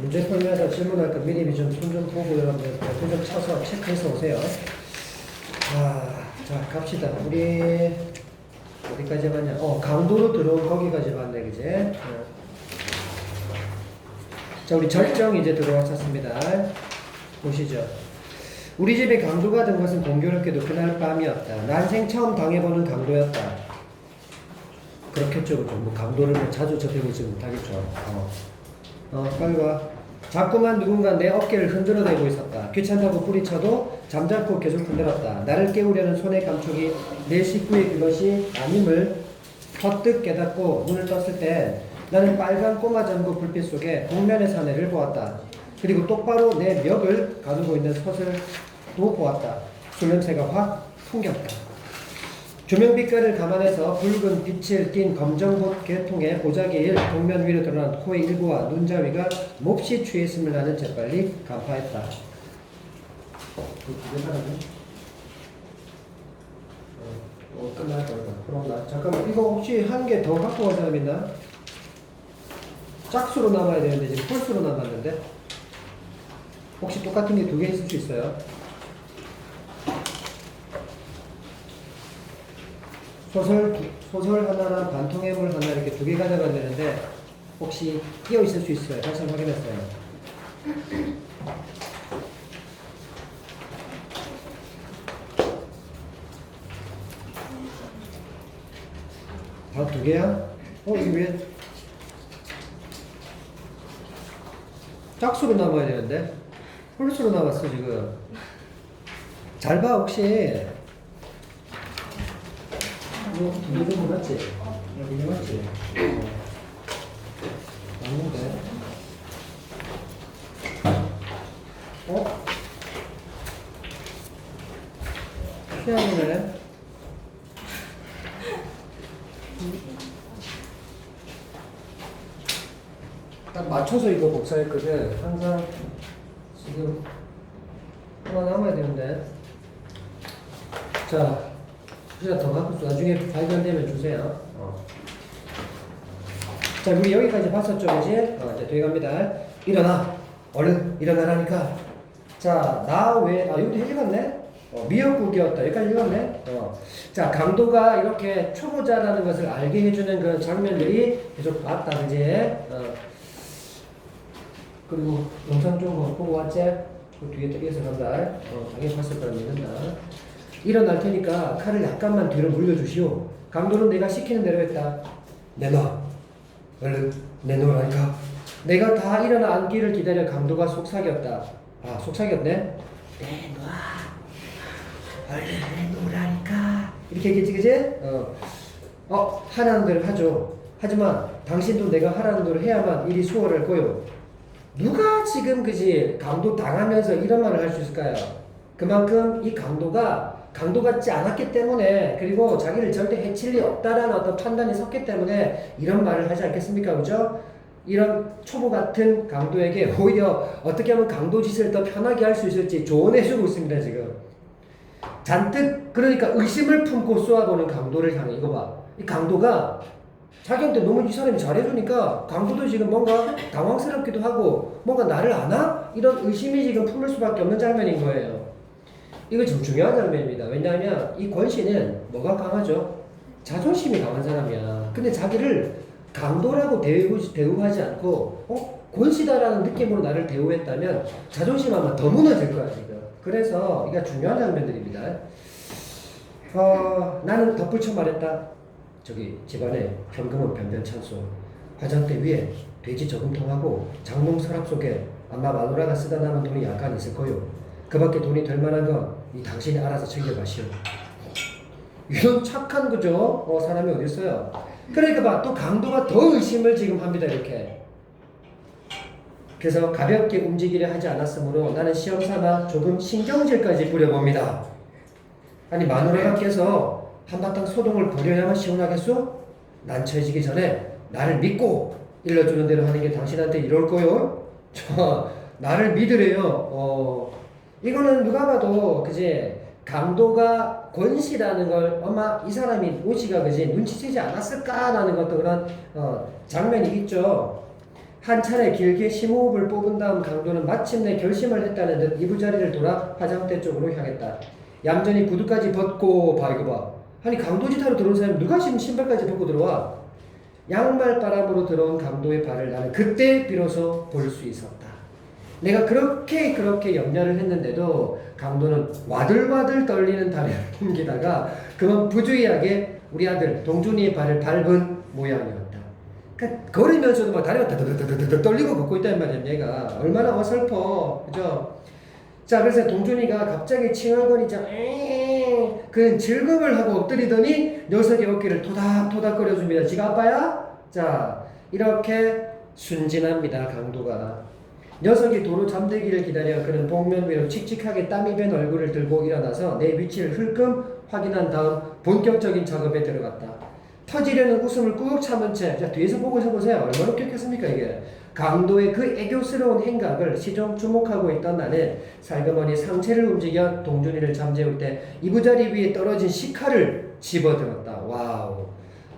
문제 풀면서 질문할 거 미리 좀 손 좀 보고 여러분들 옆에 좀 쳐서 체크해서 오세요. 자, 갑시다. 우리 어디까지 봤냐? 강도로 들어온 거기까지 봤네, 그제? 자, 우리 절정 이제 들어왔습니다. 보시죠. 우리 집에 강도가 된 것은 공교롭게도 그날 밤이었다. 난생 처음 당해보는 강도였다. 그렇겠죠, 그죠? 뭐 강도를 자주 접해보지 못하겠죠. 빨리 와. 자꾸만 누군가 내 어깨를 흔들어대고 있었다. 귀찮다고 뿌리쳐도 잠자코 계속 흔들었다. 나를 깨우려는 손의 감촉이 내 식구의 그것이 아님을 퍼뜩 깨닫고 눈을 떴을 때 나는 빨간 꼬마 전구 불빛 속에 복면의 사내를 보았다. 그리고 똑바로 내 멱을 가두고 있는 솥을도 보았다. 술 냄새가 확 풍겼다. 조명빛깔을 감안해서 붉은 빛을 띤 검정봇 계통의 보자기일 동면 위로 드러난 코의 일부와 눈자위가 몹시 취했음을 나는 재빨리 간파했다. 끝날 거야. 그럼 잠깐만, 이거 혹시 한 개 더 갖고 간 사람 있나? 짝수로 남아야 되는데 지금 홀수로 남았는데 혹시 똑같은 게 두 개 있을 수 있어요? 소설 하나랑 반통해물 하나 이렇게 두 개 가져가야 되는데 혹시 끼어 있을 수 있어요? 다시 한번 확인했어요. 다 두 개야? 이게 왜 짝수로 남아야 되는데 홀수로 남았어 지금. 잘 봐 혹시. 이거 두개 정도 맞지? 이게 맞지? 맞는데? 희한하네. 딱 맞춰서 이거 복사했거든. 항상 지금 하나 남아야 되는데. 자, 하나 더 갖고 나중에 발견되면 주세요. 자, 우리 여기까지 봤었죠, 이제? 이제 뒤에 갑니다. 일어나! 얼른 일어나라니까. 자, 나 왜, 여기도 읽었네? 미역국이었다. 여기까지 읽었네? 자, 강도가 이렇게 초보자라는 것을 알게 해주는 그 장면들이 계속 봤다, 이제. 그리고 영상 좀 보고 왔지? 그 뒤에 뜯겨서 간다. 당연히 봤을 거라 믿는다. 일어날 테니까 칼을 약간만 뒤로 물려주시오. 강도는 내가 시키는 대로 했다. 내놔. 얼른 내놓으라니까. 내가 다 일어나 앉기를 기다려 강도가 속삭였다. 속삭였네? 내놔. 얼른 내놓으라니까. 이렇게 얘기했지, 그지? 하라는 대로 하죠. 하지만 당신도 내가 하라는 대로 해야만 일이 수월할 거요. 누가 지금 그지 강도 당하면서 이런 말을 할 수 있을까요? 그만큼 이 강도 같지 않았기 때문에, 그리고 자기를 절대 해칠 리 없다라는 어떤 판단이 섰기 때문에 이런 말을 하지 않겠습니까? 그죠? 이런 초보 같은 강도에게 오히려 어떻게 하면 강도 짓을 더 편하게 할 수 있을지 조언해주고 있습니다, 지금. 잔뜩, 그러니까 의심을 품고 쏘아보는 강도를 향해. 이거 봐. 이 강도가 자기한테 너무 이 사람이 잘해주니까 강도도 지금 뭔가 당황스럽기도 하고 뭔가 나를 아나? 이런 의심이 지금 품을 수밖에 없는 장면인 거예요. 이거 좀 중요한 장면입니다. 왜냐하면 이 권씨는 뭐가 강하죠? 자존심이 강한 사람이야. 근데 자기를 강도라고 대우하지 않고 권씨다라는 느낌으로 나를 대우했다면 자존심 아마 더 무너질 거야 지금. 그래서 이게 중요한 장면들입니다. 나는 덧붙여 말했다. 저기 집안에 현금은 변변찮소. 화장대 위에 돼지 저금통하고 장롱 서랍 속에 아마 마누라가 쓰다 남은 돈이 약간 있을 거요. 그 밖에 돈이 될 만한 건 이 당신이 알아서 챙겨가시오. 이런 착한 그죠? 사람이 어디 있어요? 그러니까 봐, 또 강도가 더 의심을 지금 합니다, 이렇게. 그래서 가볍게 움직이려 하지 않았으므로 나는 시험삼아 조금 신경질까지 부려봅니다. 아니, 마누라께서 한바탕 소동을 벌여야만 시원하겠소? 난처해지기 전에 나를 믿고 일러주는 대로 하는 게 당신한테 이럴 거요? 나를 믿으래요. 이거는 누가 봐도 그제 강도가 권씨라는 걸 아마 이 사람이 오씨가 그제 눈치채지 않았을까라는 것도 그런 장면이 있죠. 한 차례 길게 심호흡을 뽑은 다음 강도는 마침내 결심을 했다는 듯 이부자리를 돌아 화장대 쪽으로 향했다. 얌전히 구두까지 벗고 봐 이거 봐. 아니 강도짓 하러 들어온 사람이 누가 지금 신발까지 벗고 들어와? 양말 바람으로 들어온 강도의 발을 나는 그때 비로소 볼 수 있었다. 내가 그렇게 염려를 했는데도 강도는 와들와들 떨리는 다리를 옮기다가 그만 부주의하게 우리 아들 동준이의 발을 밟은 모양이었다. 그러니까 걸으면서도 막 다리가 더더더더더 떨리고 걷고 있다는 말이야. 얘가 얼마나 어설퍼, 그죠? 자, 그래서 동준이가 갑자기 칭얼거리자 그는 즐겁을 하고 엎드리더니 녀석의 어깨를 토닥토닥 거려줍니다. 지가 아빠야? 자, 이렇게 순진합니다. 강도가. 녀석이 도로 잠들기를 기다려 그는 복면 위로 칙칙하게 땀이 밴 얼굴을 들고 일어나서 내 위치를 흘끔 확인한 다음 본격적인 작업에 들어갔다. 터지려는 웃음을 꾹 참은 채, 자, 뒤에서 보고 보세요. 얼마나 웃겼겠습니까, 이게. 강도의 그 애교스러운 행각을 시종 주목하고 있던 나는 살그머니 상체를 움직여 동준이를 잠재울 때 이부자리 위에 떨어진 시카를 집어들었다. 와우.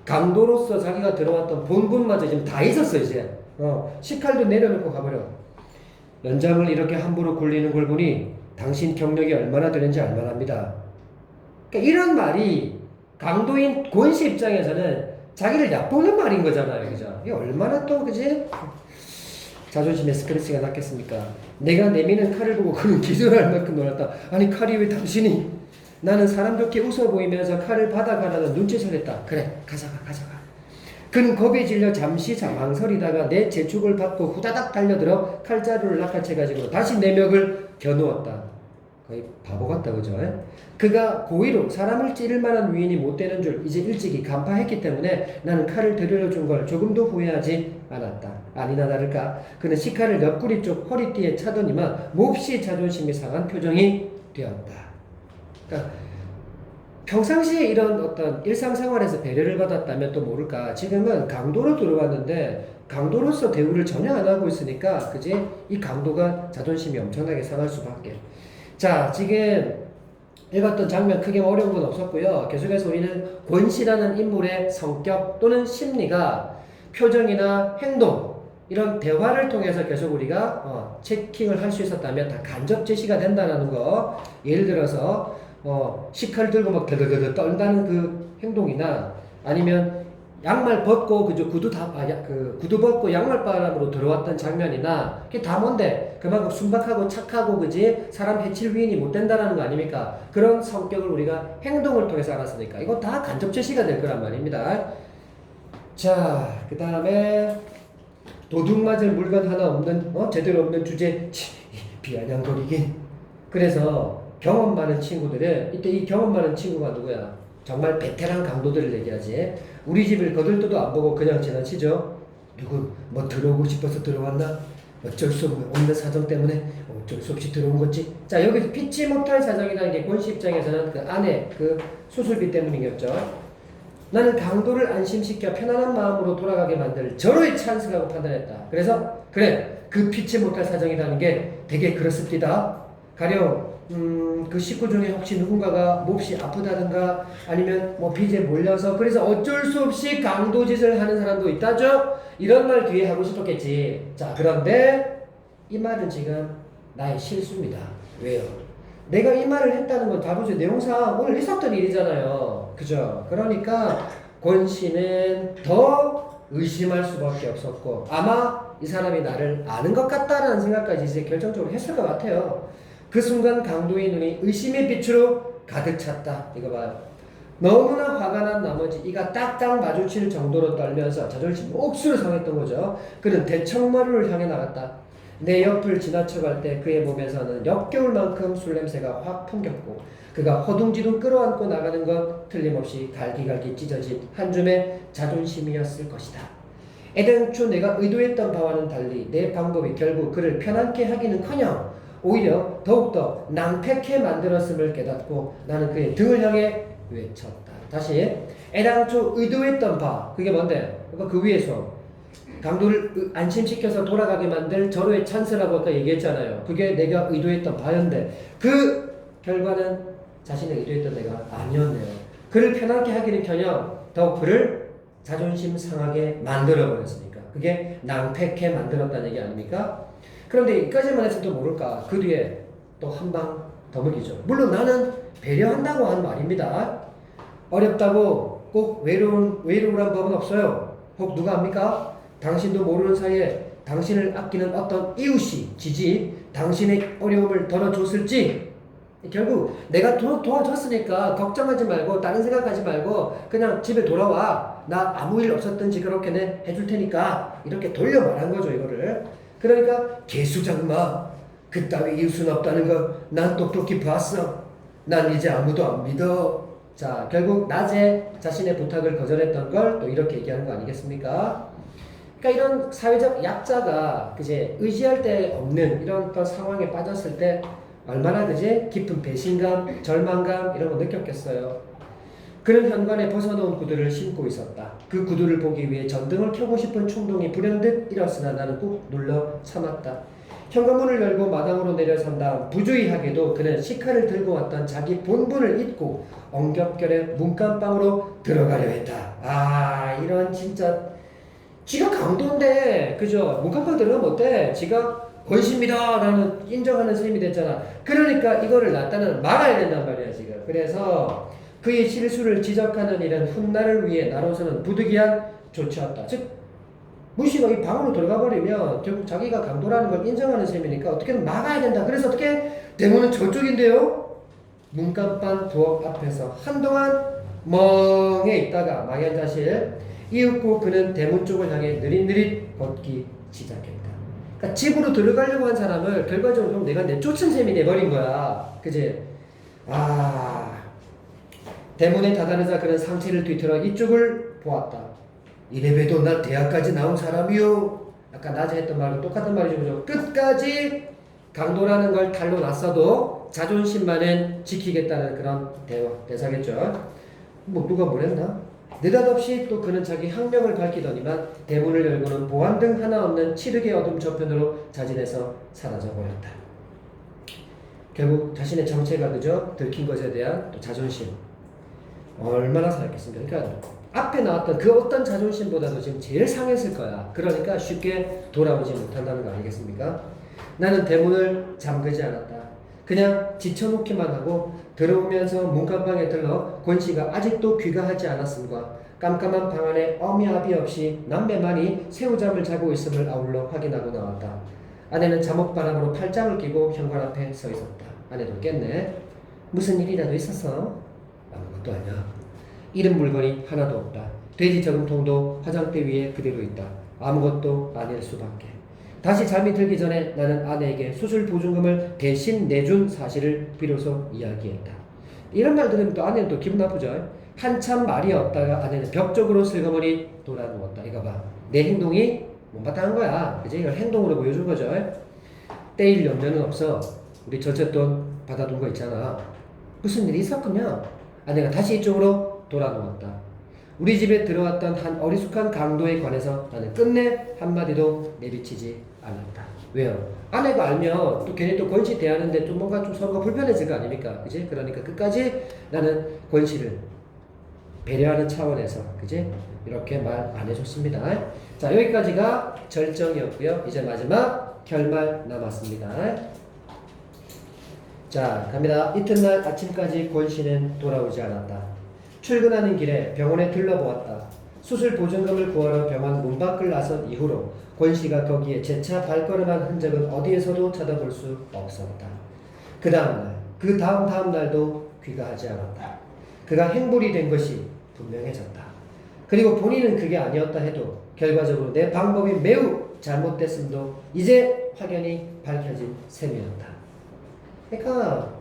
강도로서 자기가 들어왔던 본분마저 지금 다 있었어, 이제. 시칼도 내려놓고 가버려. 연장을 이렇게 함부로 굴리는 걸 보니 당신 경력이 얼마나 되는지 알만합니다. 그러니까 이런 말이 강도인 권씨 입장에서는 자기를 얕보는 말인 거잖아요. 그죠? 이게 얼마나 또, 그지? 자존심에 스트레스가 났겠습니까? 내가 내미는 칼을 보고 그는 기절할 만큼 놀랐다. 아니, 칼이 왜 당신이? 나는 사람 좋게 웃어 보이면서 칼을 받아가라는 눈짓을 했다. 그래, 가져가. 그는 겁에 질려 잠시 망설이다가 내 재촉을 받고 후다닥 달려들어 칼자루를 낚아채가지고 다시 내 멱을 겨누었다. 거의 바보 같다, 그죠? 그가 고의로 사람을 찌를 만한 위인이 못 되는 줄 이제 일찍이 간파했기 때문에 나는 칼을 들여준 걸 조금도 후회하지 않았다. 아니나 다를까 그는 시칼을 옆구리 쪽 허리띠에 차더니만 몹시 자존심이 상한 표정이 되었다. 그러니까 평상시에 이런 어떤 일상생활에서 배려를 받았다면 또 모를까. 지금은 강도로 들어왔는데 강도로서 대우를 전혀 안 하고 있으니까 그지? 이 강도가 자존심이 엄청나게 상할 수밖에. 자, 지금 읽었던 장면 크게 어려운 건 없었고요. 계속해서 우리는 권씨라는 인물의 성격 또는 심리가 표정이나 행동 이런 대화를 통해서 계속 우리가 체킹을 할 수 있었다면 다 간접 제시가 된다는 거. 예를 들어서 시칼 들고 막 더더더 떨다는 그 행동이나 아니면 양말 벗고 그저 구두 벗고 양말 바람으로 들어왔던 장면이나 그게 다 뭔데 그만큼 순박하고 착하고 그지 사람 해칠 위인이 못 된다라는 거 아닙니까? 그런 성격을 우리가 행동을 통해서 알았으니까 이거 다 간접 제시가 될 거란 말입니다. 자, 그 다음에 도둑 맞을 물건 하나 없는 제대로 없는 주제 비아냥거리긴. 그래서 경험 많은 친구들은 이때 이 경험 많은 친구가 누구야? 정말 베테랑 강도들을 얘기하지. 우리 집을 거들떠도 안 보고 그냥 지나치죠. 누구 뭐 들어오고 싶어서 들어왔나? 어쩔 수 없는 사정 때문에 어쩔 수 없이 들어온 거지. 자, 여기서 피치 못할 사정이라는 게 권씨 입장에서는 그 아내 그 수술비 때문이겠죠. 나는 강도를 안심시켜 편안한 마음으로 돌아가게 만들 절호의 찬스라고 판단했다. 그래서 그래, 그 피치 못할 사정이라는 게 되게 그렇습니다. 가령 그 식구 중에 혹시 누군가가 몹시 아프다든가 아니면 뭐 빚에 몰려서 그래서 어쩔 수 없이 강도짓을 하는 사람도 있다죠. 이런 말 뒤에 하고 싶었겠지. 자, 그런데 이 말은 지금 나의 실수입니다. 왜요? 내가 이 말을 했다는 건 다루지 내용상 오늘 있었던 일이잖아요. 그죠? 그러니까 권씨는 더 의심할 수밖에 없었고 아마 이 사람이 나를 아는 것 같다라는 생각까지 이제 결정적으로 했을 것 같아요. 그 순간 강도의 눈이 의심의 빛으로 가득 찼다. 이거 봐요. 너무나 화가 난 나머지 이가 딱딱 마주칠 정도로 떨면서 자존심 옥수를 상했던 거죠. 그는 대청마루를 향해 나갔다. 내 옆을 지나쳐갈 때 그의 몸에서는 역겨울 만큼 술 냄새가 확 풍겼고 그가 허둥지둥 끌어안고 나가는 건 틀림없이 갈기갈기 찢어진 한 줌의 자존심이었을 것이다. 애당초 내가 의도했던 바와는 달리 내 방법이 결국 그를 편안케 하기는커녕 오히려 더욱더 낭패케 만들었음을 깨닫고 나는 그의 등을 향해 외쳤다. 다시 애당초 의도했던 바 그게 뭔데? 그러니까 그 위에서 강도를 안심시켜서 돌아가게 만들 절호의 찬스라고 아까 얘기했잖아요. 그게 내가 의도했던 바였는데 그 결과는 자신의 의도했던 내가 아니었네요. 그를 편안케 하기는커녕 더욱 그를 자존심 상하게 만들어버렸으니까 그게 낭패케 만들었다는 얘기 아닙니까? 그런데 이까지만 해서도 모를까? 그 뒤에 또 한 방 더 먹이죠. 물론 나는 배려한다고 한 말입니다. 어렵다고 꼭 외로우란 법은 없어요. 혹 누가 합니까? 당신도 모르는 사이에 당신을 아끼는 어떤 이웃이 지지 당신의 어려움을 덜어줬을지 결국 내가 도와줬으니까 걱정하지 말고 다른 생각하지 말고 그냥 집에 돌아와. 나 아무 일 없었든지 그렇게는 해줄 테니까 이렇게 돌려 말한 거죠 이거를. 그러니까 개수장마 그따위 이웃은 없다는 거 난 똑똑히 봤어. 난 이제 아무도 안 믿어. 자 결국 낮에 자신의 부탁을 거절했던 걸 또 이렇게 얘기하는 거 아니겠습니까? 그러니까 이런 사회적 약자가 그제 의지할 데 없는 이런 어떤 상황에 빠졌을 때 얼마나 그제 깊은 배신감, 절망감 이런 거 느꼈겠어요. 그런 현관에 벗어놓은 구두를 신고 있었다. 그 구두를 보기 위해 전등을 켜고 싶은 충동이 불현듯 일었으나 나는 꾹 눌러 참았다. 현관문을 열고 마당으로 내려선 다음 부주의하게도 그는 시카를 들고 왔던 자기 본분을 잊고 엉겹결에 문간방으로 들어가려 했다. 아 이런 진짜 지가 강도인데 그죠? 문간방 들어가면 어때? 지가 권십니다 라는 인정하는 셈이 됐잖아. 그러니까 이거를 나타나는 막아야 된단 말이야 지금. 그래서 그의 실수를 지적하는 일은 훗날을 위해 나로서는 부득이한 조치였다. 즉 무시가 이 방으로 들어가 버리면 결국 자기가 강도라는 걸 인정하는 셈이니까 어떻게든 막아야 된다. 그래서 어떻게? 대문은 저쪽인데요. 문간방 부엌 앞에서 한동안 멍해 있다가 망연자실 이윽고 그는 대문 쪽을 향해 느릿느릿 걷기 시작했다. 그러니까 집으로 들어가려고 한 사람을 결과적으로 좀 내가 내쫓은 셈이 돼버린 거야. 그지? 아 대문에 다다르자 그는 상체를 뒤틀어 이쪽을 보았다. 이래봬도 나 대학까지 나온 사람이요. 아까 낮에 했던 말과 똑같은 말이죠. 그죠? 끝까지 강도라는 걸 탈로 놨어도 자존심만은 지키겠다는 그런 대사겠죠. 뭐 누가 뭐랬나? 느닷없이 또 그는 자기 학명을 밝히더니만 대문을 열고는 보안등 하나 없는 칠흑의 어둠 저편으로 자진해서 사라져버렸다. 결국 자신의 정체가 그저 들킨 것에 대한 또 자존심 얼마나 상했겠습니까? 그러니까 앞에 나왔던 그 어떤 자존심보다도 지금 제일 상했을 거야. 그러니까 쉽게 돌아오지 못한다는 거 아니겠습니까? 나는 대문을 잠그지 않았다. 그냥 지쳐놓기만 하고 들어오면서 문간방에 들러 권씨가 아직도 귀가하지 않았음과 깜깜한 방 안에 어미아비 없이 남매만이 새우잠을 자고 있음을 아울러 확인하고 나왔다. 아내는 잠옷바람으로 팔짱을 끼고 현관 앞에 서 있었다. 아내도 깼네. 무슨 일이라도 있었어? 아무것도 아니야. 잃은 물건이 하나도 없다. 돼지 저금통도 화장대 위에 그대로 있다. 아무것도 아닐 수밖에. 다시 잠이 들기 전에 나는 아내에게 수술 보증금을 대신 내준 사실을 비로소 이야기했다. 이런 말 들으면 또 아내는 또 기분 나쁘죠. 한참 말이 없다가 아내는 벽쪽으로 슬그머니 돌아누웠다. 이거 봐. 내 행동이 못마땅한 거야. 그치? 이걸 행동으로 보여준 거죠. 떼일 염려는 없어. 우리 전셋돈 받아둔 거 있잖아. 무슨 일이 있었군요. 아내가 다시 이쪽으로 돌아누웠다. 우리 집에 들어왔던 한 어리숙한 강도에 관해서 나는 끝내 한마디도 내비치지 않았다. 왜요? 아내가 알면 또 괜히 또 권씨 대하는데 좀 뭔가 좀 서로가 불편해질 거 아닙니까? 그지? 그러니까 끝까지 나는 권씨를 배려하는 차원에서 그지? 이렇게 말 안 해줬습니다. 자 여기까지가 절정이었고요. 이제 마지막 결말 남았습니다. 자 갑니다. 이튿날 아침까지 권씨는 돌아오지 않았다. 출근하는 길에 병원에 들러보았다. 수술 보증금을 구하러 병원 문 밖을 나선 이후로 권씨가 거기에 재차 발걸음한 흔적은 어디에서도 찾아볼 수 없었다. 그 다음날, 그 다음 날도 귀가하지 않았다. 그가 행불이 된 것이 분명해졌다. 그리고 본인은 그게 아니었다 해도 결과적으로 내 방법이 매우 잘못됐음도 이제 확연히 밝혀진 셈이었다. 그러니까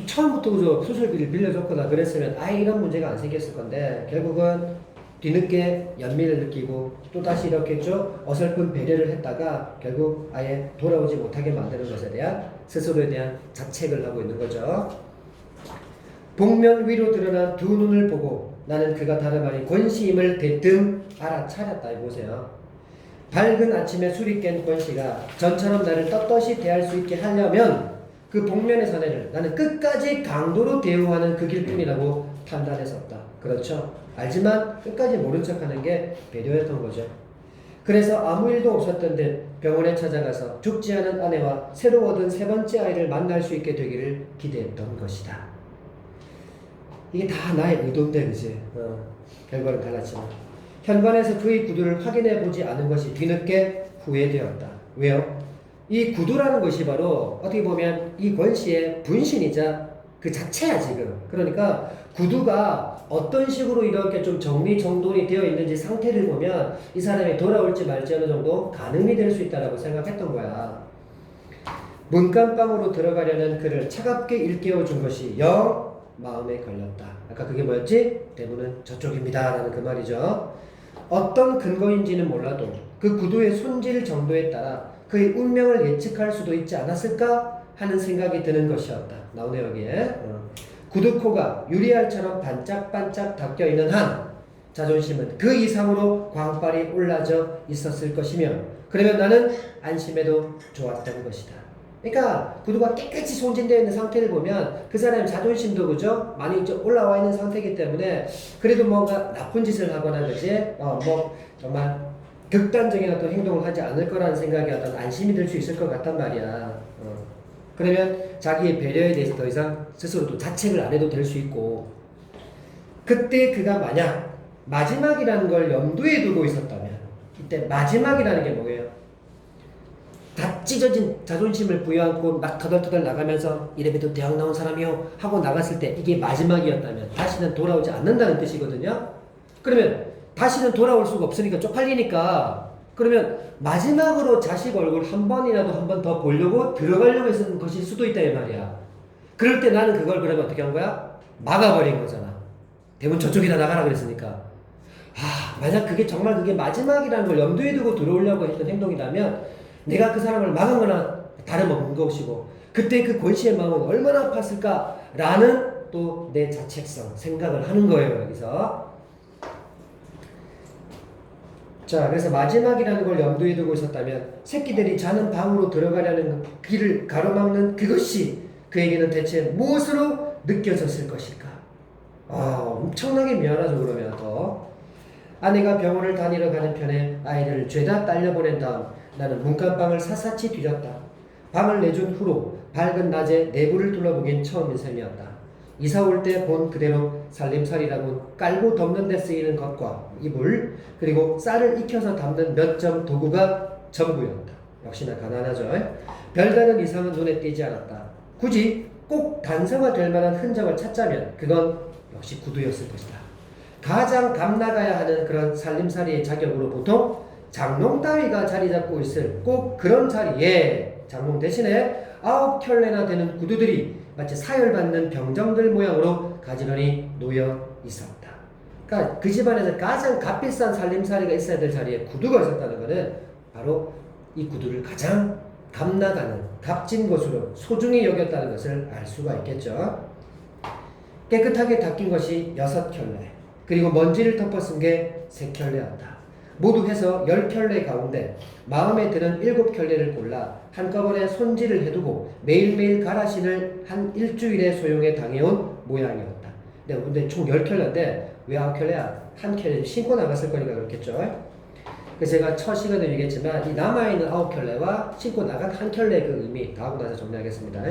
처음부터 그저 수술비를 빌려줬거나 그랬으면 이런 문제가 안 생겼을 건데 결국은 뒤늦게 연민을 느끼고 또다시 이렇게 좀 어설픈 배려를 했다가 결국 아예 돌아오지 못하게 만드는 것에 대한 스스로에 대한 자책을 하고 있는 거죠. 복면 위로 드러난 두 눈을 보고 나는 그가 다름 아닌 권씨임을 대뜸 알아차렸다. 보세요. 밝은 아침에 술이 깬 권씨가 전처럼 나를 떳떳이 대할 수 있게 하려면 그 복면의 사내를 나는 끝까지 강도로 대우하는 그 길뿐이라고 판단했었다. 그렇죠? 알지만 끝까지 모른 척하는 게 배려였던 거죠. 그래서 아무 일도 없었던 듯 병원에 찾아가서 죽지 않은 아내와 새로 얻은 세 번째 아이를 만날 수 있게 되기를 기대했던 것이다. 이게 다 나의 의도인데, 그지? 결과는 달랐지만. 현관에서 그의 구두를 확인해 보지 않은 것이 뒤늦게 후회되었다. 왜요? 이 구두라는 것이 바로 어떻게 보면 이 권씨의 분신이자 그 자체야, 지금. 그러니까 구두가 어떤 식으로 이렇게 좀 정리정돈이 되어 있는지 상태를 보면 이 사람이 돌아올지 말지 어느 정도 가늠이 될 수 있다고 생각했던 거야. 문간방으로 들어가려는 그를 차갑게 일깨워 준 것이 영 마음에 걸렸다. 아까 그게 뭐였지? 대문은 저쪽입니다 라는 그 말이죠. 어떤 근거인지는 몰라도 그 구두의 손질 정도에 따라 그의 운명을 예측할 수도 있지 않았을까 하는 생각이 드는 것이었다. 나오네 여기에. 구두코가 유리알처럼 반짝반짝 닦여있는 한 자존심은 그 이상으로 광빨이 올라져 있었을 것이며 그러면 나는 안심해도 좋았던 것이다. 그러니까 구두가 깨끗이 손질되어 있는 상태를 보면 그 사람의 자존심도 그죠? 많이 올라와 있는 상태이기 때문에 그래도 뭔가 나쁜 짓을 하거나 그지? 뭐 정말 극단적인 어떤 행동을 하지 않을 거라는 생각이 어떤 안심이 들 수 있을 것 같단 말이야. 그러면 자기의 배려에 대해서 더 이상 스스로도 자책을 안 해도 될 수 있고 그때 그가 만약 마지막이라는 걸 염두에 두고 있었다면 이때 마지막이라는 게 뭐예요? 다 찢어진 자존심을 부여안고 막 터덜터덜 나가면서 이래봬도 대학 나온 사람이요 하고 나갔을 때 이게 마지막이었다면 다시는 돌아오지 않는다는 뜻이거든요. 그러면 다시는 돌아올 수가 없으니까 쪽팔리니까 그러면 마지막으로 자식 얼굴 한 번이라도 한 번 더 보려고 들어가려고 했던 것일 수도 있다 이 말이야. 그럴 때 나는 그걸 그러면 어떻게 한 거야? 막아버린 거잖아. 대문 저쪽이다 나가라 그랬으니까. 만약 그게 정말 그게 마지막이라는 걸 염두에 두고 들어오려고 했던 행동이라면 내가 그 사람을 막은 거나 다름없는 것이고 그때 그 권씨의 마음은 얼마나 아팠을까라는 또 내 자책성 생각을 하는 거예요 여기서. 자, 그래서 마지막이라는 걸 염두에 두고 있었다면 새끼들이 자는 방으로 들어가려는 길을 가로막는 그것이 그에게는 대체 무엇으로 느껴졌을 것일까? 엄청나게 미안하죠 그러면 더. 아내가 병원을 다니러 가는 편에 아이를 죄다 딸려 보낸 다음 나는 문간방을 샅샅이 뒤졌다. 방을 내준 후로 밝은 낮에 내부를 둘러보긴 처음인 셈이었다. 이사 올 때 본 그대로 살림살이라고 깔고 덮는 데 쓰이는 것과 이불 그리고 쌀을 익혀서 담는 몇 점 도구가 전부였다. 역시나 가난하죠. 별다른 이상은 눈에 띄지 않았다. 굳이 꼭 단서가 될 만한 흔적을 찾자면 그건 역시 구두였을 것이다. 가장 감나가야 하는 그런 살림살이의 자격으로 보통 장롱 따위가 자리 잡고 있을 꼭 그런 자리에 장롱 대신에 9켤레나 되는 구두들이 마치 사열받는 병정들 모양으로 가지런히 놓여 있었다. 그러니까 그 집안에서 가장 값비싼 살림살이가 있어야 될 자리에 구두가 있었다는 것은 바로 이 구두를 가장 값나가는 값진 것으로 소중히 여겼다는 것을 알 수가 있겠죠. 깨끗하게 닦인 것이 6켤레 그리고 먼지를 덮어쓴 게 3켤레였다. 모두 해서 10켤레 가운데 마음에 드는 7켤레를 골라 한꺼번에 손질을 해두고 매일매일 가라신을 한 일주일에 소용에 당해온 모양이었다. 근데 총 10켤레인데 왜 9켤레야? 한 켤레 신고 나갔을 거니까 그렇겠죠. 그래서 제가 첫 시간에 얘기했지만 이 남아있는 9켤레와 신고 나간 한 켤레의 그 의미 다 하고 나서 정리하겠습니다.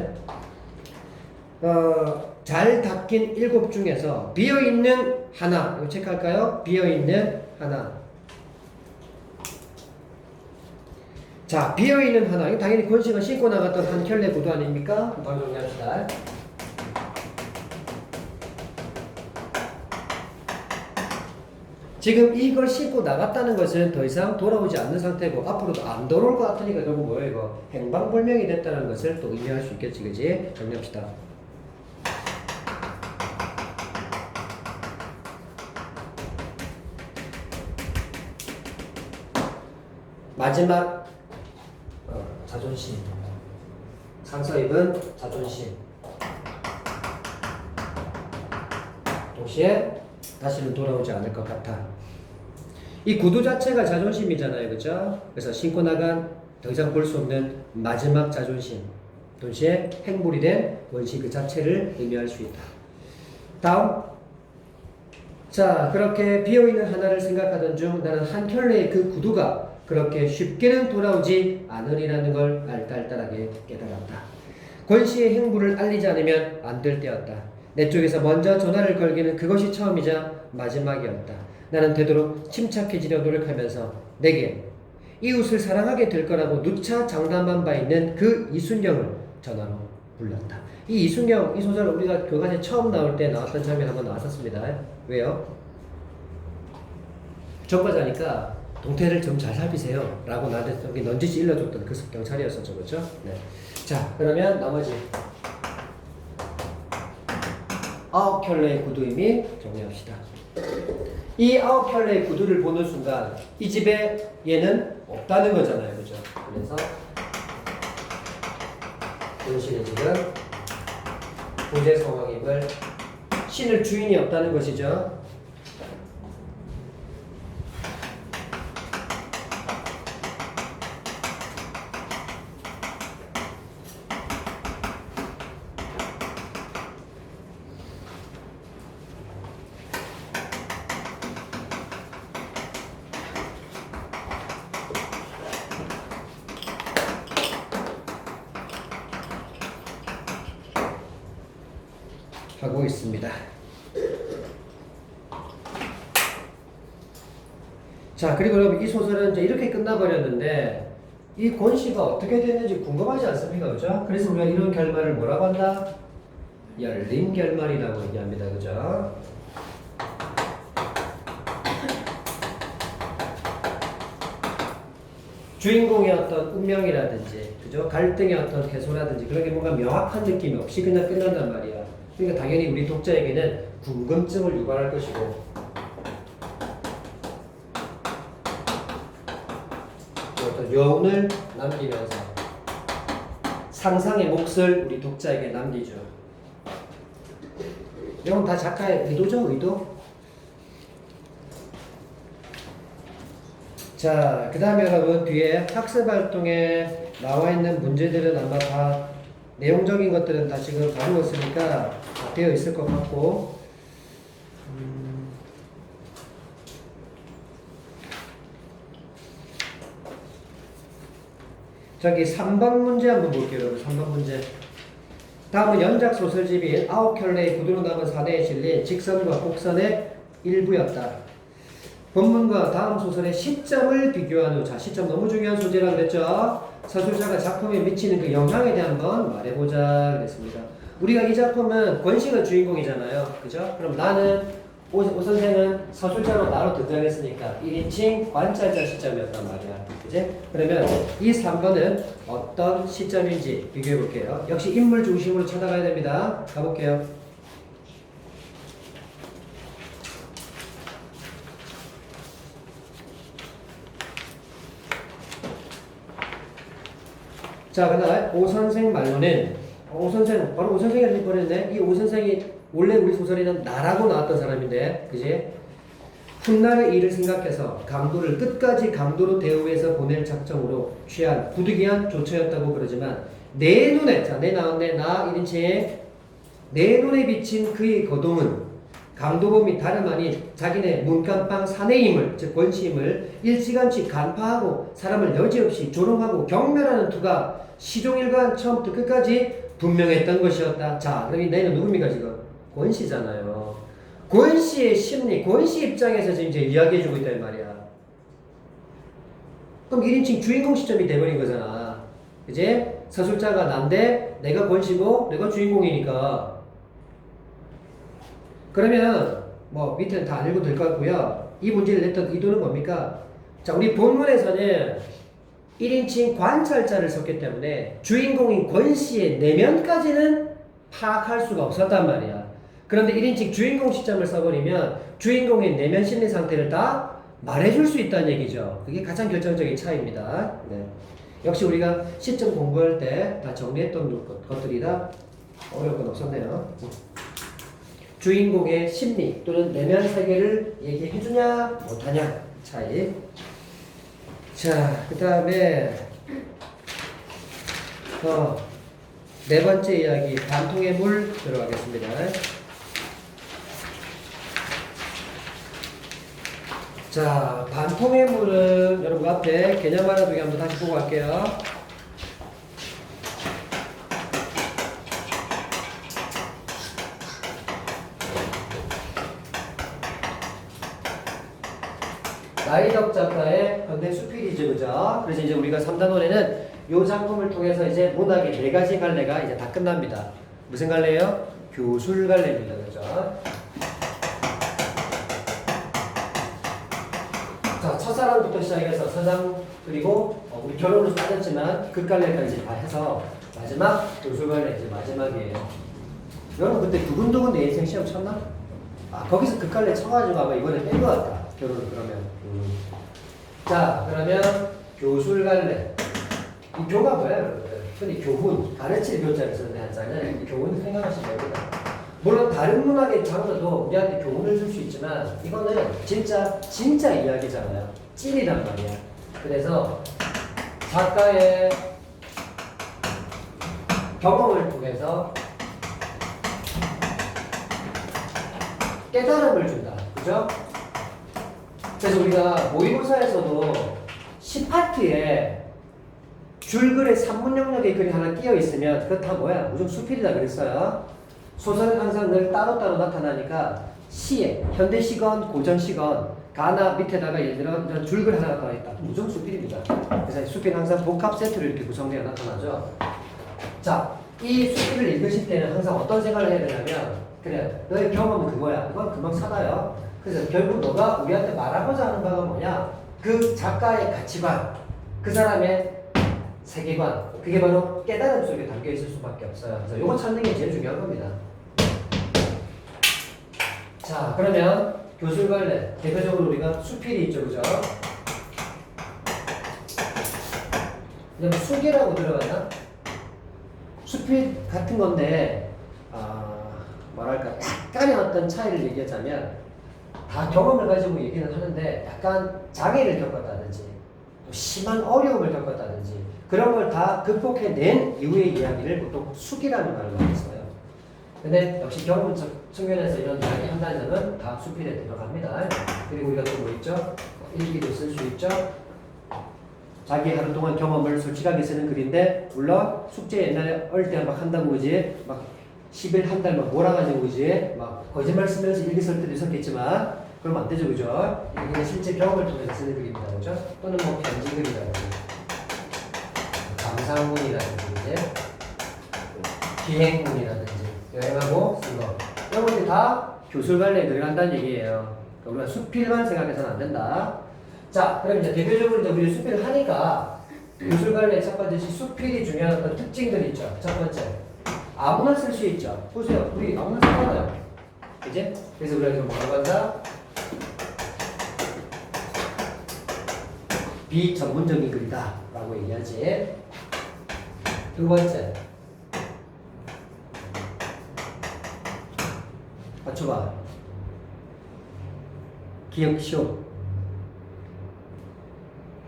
잘 닦인 7 중에서 비어있는 하나 이거 체크할까요? 비어있는 하나. 자, 비어있는 하나. 이거 당연히 권씨가 신고 나갔던 한 켤레 구두 아닙니까? 바로 정리합시다. 지금 이걸 신고 나갔다는 것은 더 이상 돌아오지 않는 상태고 앞으로도 안 돌아올 것 같으니까 결국 뭐예요 이거? 행방불명이 됐다는 것을 또 의미할 수 있겠지 그지? 정리합시다. 마지막 자존심. 상처 입은 자존심. 동시에 다시는 돌아오지 않을 것 같아. 이 구두 자체가 자존심이잖아요. 그죠? 그래서 신고 나간 더 이상 볼 수 없는 마지막 자존심. 동시에 행불이 된 원시 그 자체를 의미할 수 있다. 다음. 자, 그렇게 비어있는 하나를 생각하던 중 나는 한 켤레의 그 구두가 그렇게 쉽게는 돌아오지 않으리라는 걸 알딸딸하게 깨달았다. 권씨의 행부를 알리지 않으면 안 될 때였다. 내 쪽에서 먼저 전화를 걸기는 그것이 처음이자 마지막이었다. 나는 되도록 침착해지려 노력하면서 내게 이웃을 사랑하게 될 거라고 누차 장담한 바 있는 그 이순경을 전화로 불렀다. 이 이순경, 이 소설 우리가 교과서에 처음 나올 때 나왔던 장면 한번 나왔었습니다. 왜요? 전과자니까 동태를 좀 잘 살피세요 라고 나한테 여기 넌지시 일러줬던 그 경찰이었었죠. 그렇죠? 네. 자, 그러면 나머지 9켤레의 구두 의미 정리합시다. 이 9켤레의 구두를 보는 순간 이 집에 얘는 없다는 거잖아요. 그죠? 그래서 권씨는 지금 부재 상황임을, 신을 주인이 없다는 것이죠. 하고 있습니다. 자, 그리고 여러분 이 소설은 이제 이렇게 끝나버렸는데 이 권씨가 어떻게 됐는지 궁금하지 않습니까? 그죠? 그래서 우리가 이런 결말을 뭐라고 한다? 열린 결말이라고 얘기합니다. 그죠? 주인공의 어떤 운명이라든지, 그죠? 갈등의 어떤 해소라든지 그런 게 뭔가 명확한 느낌이 없이 그냥 끝난단 말이야. 그러니까 당연히 우리 독자에게는 궁금증을 유발할 것이고, 어떤 여운을 남기면서 상상의 몫을 우리 독자에게 남기죠. 이건 다 작가의 의도죠, 의도? 자, 그 다음에 여러분 뒤에 학습활동에 나와 있는 문제들은 아마 다 내용적인 것들은 다 지금 다루었으니까 다 되어 있을 것 같고, 저기 3번 문제 한번 볼게요. 여러분 3번 문제. 다음은 연작 소설집인 9켤레의 구두로 남은 사내에 실린 직선과 곡선의 일부였다. 본문과 다음 소설의 시점을 비교한 후, 자, 시점 너무 중요한 소재라고 그랬죠. 서술자가 작품에 미치는 그 영향에 대해 한번 말해보자 그랬습니다. 우리가 이 작품은 권씨가 주인공이잖아요. 그죠? 그럼 나는 오 선생은 서술자로 나로 등장했으니까 1인칭 관찰자 시점이었단 말이야. 그지? 그러면 이 3번은 어떤 시점인지 비교해 볼게요. 역시 인물 중심으로 찾아가야 됩니다. 가볼게요. 자, 그다음 오 선생 말로는 오 선생 바로 오 선생이 버렸네. 이 오 선생이 원래 우리 소설에는 나라고 나왔던 사람인데, 그지? 훗날의 일을 생각해서 강도를 끝까지 강도로 대우해서 보낼 작정으로 취한 부득이한 조처였다고 그러지만 내 눈에, 자, 내 나왔네, 나 1인칭에 내 눈에 비친 그의 거동은 강도범이 다름 아닌 자기네 문간방 사내임을, 즉 권씨임을 일찌감치 간파하고 사람을 여지없이 조롱하고 경멸하는 투가 시종일관 처음부터 끝까지 분명했던 것이었다. 자, 그럼 이 내는 누굽니까 지금? 권씨잖아요. 권씨의 심리, 권씨 입장에서 지금 이제 이야기해주고 있단 말이야. 그럼 1인칭 주인공 시점이 돼버린 거잖아. 이제 서술자가 난데 내가 권씨고 내가 주인공이니까. 그러면 뭐 밑에는 다 안 읽어도 될 것 같고요. 이 문제를 냈던 의도는 뭡니까? 자, 우리 본문에서는 1인칭 관찰자를 썼기 때문에 주인공인 권씨의 내면까지는 파악할 수가 없었단 말이야. 그런데 1인칭 주인공 시점을 써버리면 주인공의 내면 심리 상태를 다 말해줄 수 있다는 얘기죠. 그게 가장 결정적인 차이입니다. 네. 역시 우리가 시점 공부할 때 다 정리했던 것들이라 어려울 건 없었네요. 주인공의 심리 또는 내면 세계를 얘기해주냐 못하냐 차이. 자, 그 다음에 네 번째 이야기 반통의 물 들어가겠습니다. 자, 반통의 물은 여러분 앞에 개념 알아두기 한번 다시 보고 갈게요. 나이덕 작가의 현대 수필이죠, 그죠? 그래서 이제 우리가 3단원에는 이 작품을 통해서 이제 문학의 4가지 갈래가 이제 다 끝납니다. 무슨 갈래요? 교술 갈래입니다, 그죠? 자, 첫사랑부터 시작해서 서장 그리고 우리 결혼으로 빠졌지만 극갈래까지 다 해서 마지막 교술 갈래 이제 마지막이에요. 여러분 그때 두근두근 내 인생 시험 쳤나? 아 거기서 극갈래 쳐가지고 아마 이번에 뺀 것 같다. 결혼을 그러면. 자 그러면 교술 갈래. 이 교가 뭐야 여러분들? 흔히 교훈, 가르칠 교자를 쓰는 한자는 이 교훈 생각하시면 됩니다. 물론 다른 문학의 장르도 우리한테 교훈을 줄 수 있지만 이거는 진짜 이야기잖아요. 찐이란 말이야. 그래서 작가의 경험을 통해서 깨달음을 준다. 그죠? 그래서 우리가 모의고사에서도 10파트에 줄글에 산문 영역의 글이 하나 끼어 있으면 그거 다 뭐야? 무조건 수필이다 그랬어요. 소설은 항상 늘 따로따로 나타나니까 시에 현대시건 고전시건 가나 밑에다가 예를 들어 이런 줄글 하나가 더 있다. 무조건 수필입니다. 그래서 수필은 항상 복합 세트로 이렇게 구성되어 나타나죠. 자, 이 수필을 읽으실 때는 항상 어떤 생각을 해야 되냐면 그래, 너의 경험은 그거야. 그건 금방 사다요. 그래서 결국 너가 우리한테 말하고자 하는 바가 뭐냐? 그 작가의 가치관, 그 사람의 세계관, 그게 바로 깨달음 속에 담겨 있을 수밖에 없어요. 그래서 이거 찾는 게 제일 중요한 겁니다. 자, 그러면 교술 갈래 대표적으로 우리가 수필이 있죠, 그죠? 근데 수기라고 들어가나? 수필 같은 건데, 뭐랄까, 약간의 어떤 차이를 얘기하자면, 다 경험을 가지고 얘기는 하는데, 약간 장애를 겪었다든지, 또 심한 어려움을 겪었다든지, 그런 걸 다 극복해낸 이후의 이야기를 보통 수기라는 말을 많이 써요. 근데 역시 경험 측면에서 이런 이야기 한다는 점은 다 수필에 들어갑니다. 그리고 우리가 또 뭐 있죠? 일기도 쓸 수 있죠? 자기 하루 동안 경험을 솔직하게 쓰는 글인데, 물론 숙제 옛날에 어릴 때 막 한다고 그지? 막 10일 한 달 막 몰아가지고 그지? 막 거짓말 쓰면서 일기 쓸 때도 있었겠지만, 그러면 안 되죠, 그죠? 이게 실제 경험을 통해서 쓰는 글입니다, 그죠? 또는 뭐 편지 글이라든지, 감상문이라든지, 이제 기행문이라든지, 여행하고 쓴 거. 이런 것들이 다 교술 관리에 들어간다는 얘기예요. 그러니까 우리가 수필만 생각해서는 안 된다. 자, 그럼 이제 대표적으로 이제 우리 수필을 하니까 교술 관리의 첫 번째 수필이 중요한 어떤 특징들이 있죠. 첫 번째, 아무나 쓸 수 있죠. 보세요, 우리 아무나 쓰잖아요. 그지? 그래서 우리가 지금 뭐라고 한다? 비전문적인 글이다 라고 얘기하지. 두 번째, 맞춰봐. 기억 쉬워.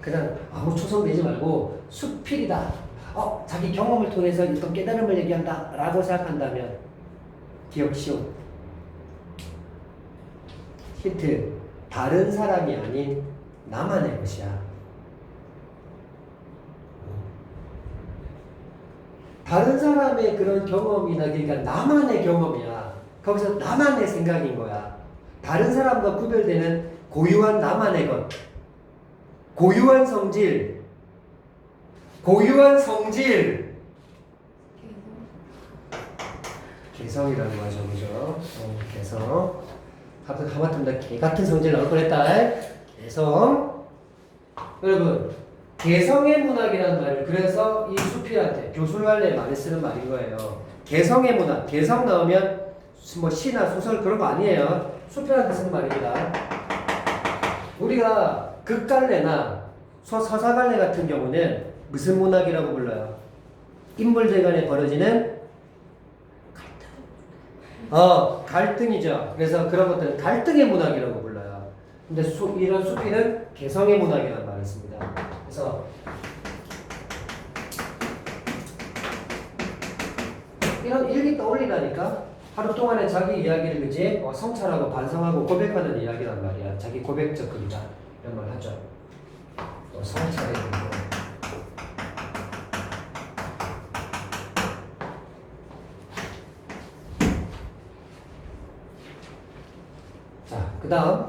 그냥 아무 초성 내지 말고 수필이다. 자기 경험을 통해서 어떤 깨달음을 얘기한다 라고 생각한다면 기억 쉬워. 힌트. 다른 사람이 아닌 나만의 것이야. 다른 사람의 그런 경험이나 그러니까 나만의 경험이야. 거기서 나만의 생각인 거야. 다른 사람과 구별되는 고유한 나만의 것. 고유한 성질. 고유한 성질. 개성이라는 거죠, 그죠? 개성. 하마터면 나 개 같은 성질 나올 뻔했다. 개성. 여러분, 개성의 문학이라는 말을 그래서 이 수필한테 교술 관례에 많이 쓰는 말인 거예요. 개성의 문학. 개성 나오면 뭐 시나 소설 그런 거 아니에요. 수필한테 쓰는 말입니다. 우리가 극갈래나 서사갈래 같은 경우는 무슨 문학이라고 불러요? 인물들 간에 벌어지는 갈등이죠. 그래서 그런 것들은 갈등의 문학이라고 불러요. 근데 이런 수필은 개성의 문학이라는 말을 씁니다. 그래서 이런 일기 떠올리라니까 하루 동안에 자기 이야기를 그지 성찰하고 반성하고 고백하는 이야기란 말이야. 자기 고백적 글이다 이런 말 하죠. 또 성찰의 글도. 자, 그 다음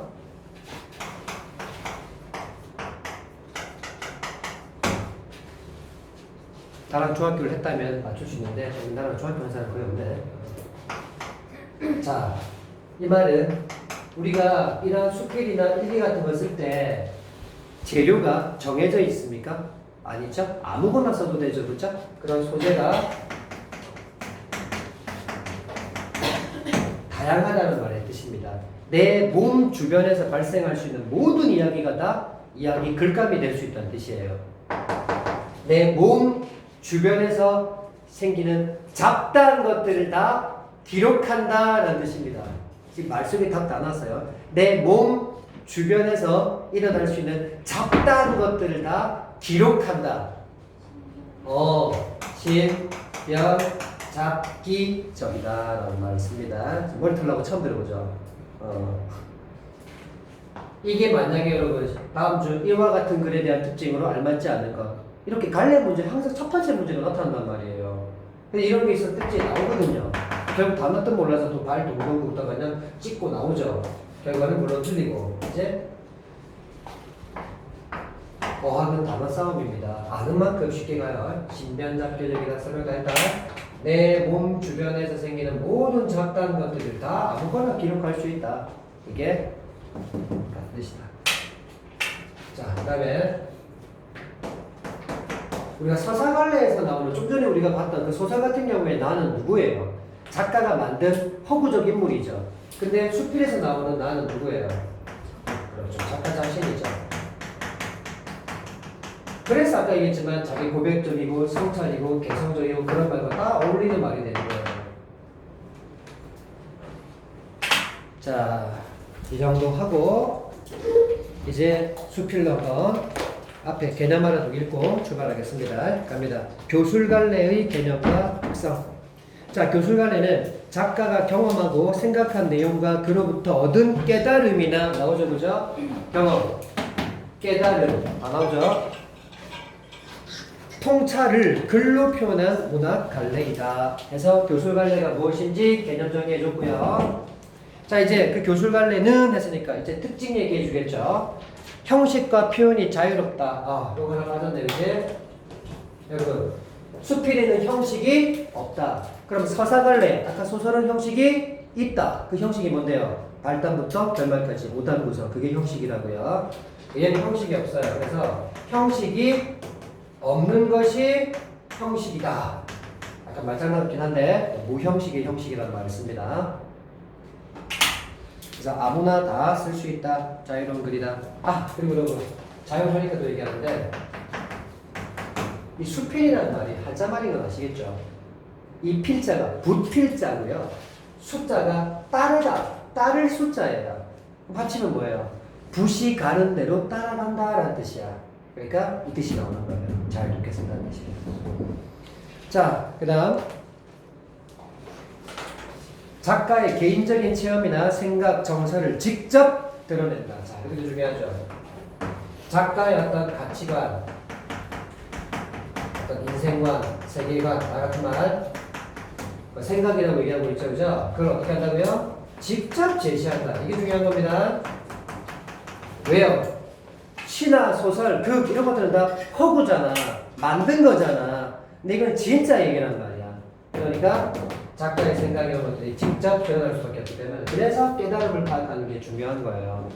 나랑 중학교를 했다면 맞출 수 있는데 나랑 중학교 한 사람 거의 없네. 자, 이 말은 우리가 이런 수필이나 일기 같은 거 쓸 때 재료가 정해져 있습니까? 아니죠? 아무거나 써도 되죠, 그렇죠? 그런 소재가 다양하다는 말의 뜻입니다. 내 몸 주변에서 발생할 수 있는 모든 이야기가 다 이야기 글감이 될 수 있다는 뜻이에요. 내 몸 주변에서 생기는 잡다한 것들을 다 기록한다라는 뜻입니다. 지금 말 속에 답 다 나왔어요. 내 몸 주변에서 일어날 수 있는 잡다한 것들을 다 기록한다. 신변 잡기적이다라는 말을 씁니다. 머리 털라고 처음 들어보죠. 이게 만약에 여러분 다음 주 이와 같은 글에 대한 특징으로 알맞지 않는 것 이렇게 갈래 문제 항상 첫 번째 문제로 나타난단 말이에요. 근데 이런 게 있어 특징이 나오거든요. 결국 단어도 몰라서 또 발 동동 굽다가 그냥 찍고 나오죠. 결과는 물론 틀리고 이제 어학은 단어 싸움입니다. 아는 만큼 쉽게 가요. 신변잡교적이다 설명다 했다. 내 몸 주변에서 생기는 모든 잡다한 것들을 다 아무거나 기록할 수 있다. 이게 뜻이다. 자, 그 다음에 우리가 서사갈래에서 나오는 좀 전에 우리가 봤던 그 소설 같은 경우에 나는 누구예요? 작가가 만든 허구적 인물이죠. 근데 수필에서 나오는 나는 누구예요? 그렇죠. 작가 자신이죠. 그래서 아까 얘기했지만 자기 고백적이고 성찰이고 개성적이고 그런 말과 다 어울리는 말이 되는 거예요. 자, 이 정도 하고 이제 수필로 한번 앞에 개념 하나 더 읽고 출발하겠습니다. 갑니다. 교술갈래의 개념과 특성. 자, 교술갈래는 작가가 경험하고 생각한 내용과 그로부터 얻은 깨달음이나 나오죠, 그죠? 경험, 깨달음 다 나오죠. 통찰을 글로 표현한 문학 갈래이다. 해서 교술갈래가 무엇인지 개념 정리해줬고요. 자, 이제 그 교술갈래는 했으니까 이제 특징 얘기해 주겠죠. 형식과 표현이 자유롭다. 요거 하나 빠졌네요, 이제. 여러분, 수필에는 형식이 없다. 그럼 서사갈래, 아까 소설은 형식이 있다. 그 형식이 뭔데요? 발단부터 결말까지 5단 구성. 그게 형식이라고요. 얘는 형식이 없어요. 그래서 형식이 없는 것이 형식이다. 약간 말장난이긴 한데 무형식의 형식이라는 말을 씁니다. 그래서 아무나 다 쓸 수 있다. 자유로운 글이다. 그리고 여러분 자유하니까 또 얘기하는데 이 수필이라는 말이 한자말인 건 아시겠죠? 이 필자가 붓필자고요. 숫자가 따르다. 따를 숫자예요. 합치면 뭐예요? 붓이 가는 대로 따라간다라는 뜻이야. 그러니까 이 뜻이 나오는 거예요. 잘 듣겠습니다는 뜻이에요. 자, 그 다음 작가의 개인적인 체험이나 생각, 정서를 직접 드러낸다. 자, 이것도 중요하죠. 작가의 어떤 가치관, 어떤 인생관, 세계관, 나 같은 말, 생각이라고 얘기하고 있죠, 그죠? 그걸 어떻게 한다고요? 직접 제시한다. 이게 중요한 겁니다. 왜요? 시나 소설, 극 이런 것들은 다 허구잖아. 만든 거잖아. 근데 이건 진짜 얘기란 말이야. 그러니까 작가의 생각 이런 것들이 직접 드러날 수밖에 없기 때문에 그래서 깨달음을 파악하는 게 중요한 거예요.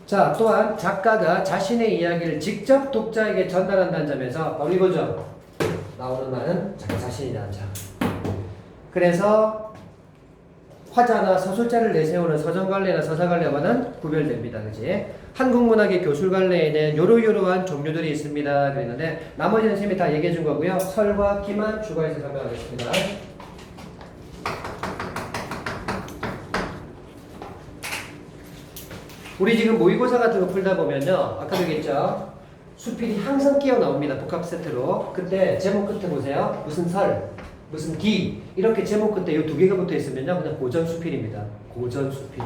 자, 또한 작가가 자신의 이야기를 직접 독자에게 전달한다는 점에서 바로 이거죠. 나오는 말은 자기 자신이라는 점. 그래서 화자나 서술자를 내세우는 서정갈래나 서사갈래와는 구별됩니다. 그지? 한국문학의 교술갈래에는 요러요러한 종류들이 있습니다. 그랬는데 나머지는 쌤이 다 얘기해 준 거고요. 설과 기만 추가해서 설명하겠습니다. 우리 지금 모의고사 같은 거 풀다 보면요. 아까도 얘기했죠. 수필이 항상 끼어 나옵니다. 복합 세트로. 그때 제목 끝에 보세요. 무슨 설, 무슨 기 이렇게 제목 끝에 이 두 개가 붙어 있으면요 그냥 고전수필입니다. 고전수필.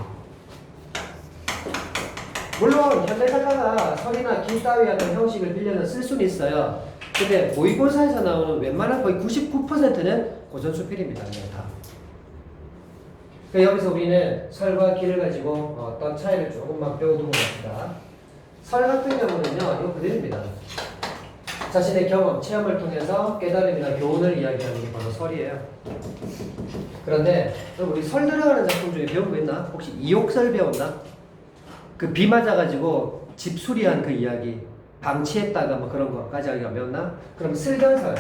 물론 현대작가가 설이나 기 따위 어떤 형식을 빌려서 쓸 수는 있어요. 근데 모의고사에서 나오는 웬만한 거의 99%는 고전수필입니다. 그냥 다. 그러니까 여기서 우리는 설과 기를 가지고 어떤 차이를 조금만 배워두고 갑시다. 설 같은 경우는요 이거 그대로입니다. 자신의 경험, 체험을 통해서 깨달음이나 교훈을 이야기하는 게 바로 설이에요. 그런데 우리 설 들어가는 작품 중에 배운 거 있나? 혹시 이옥설 배웠나? 그 비 맞아가지고 집 수리한 그 이야기, 방치했다가 뭐 그런 거까지 하기가 배웠나? 그럼 슬견설,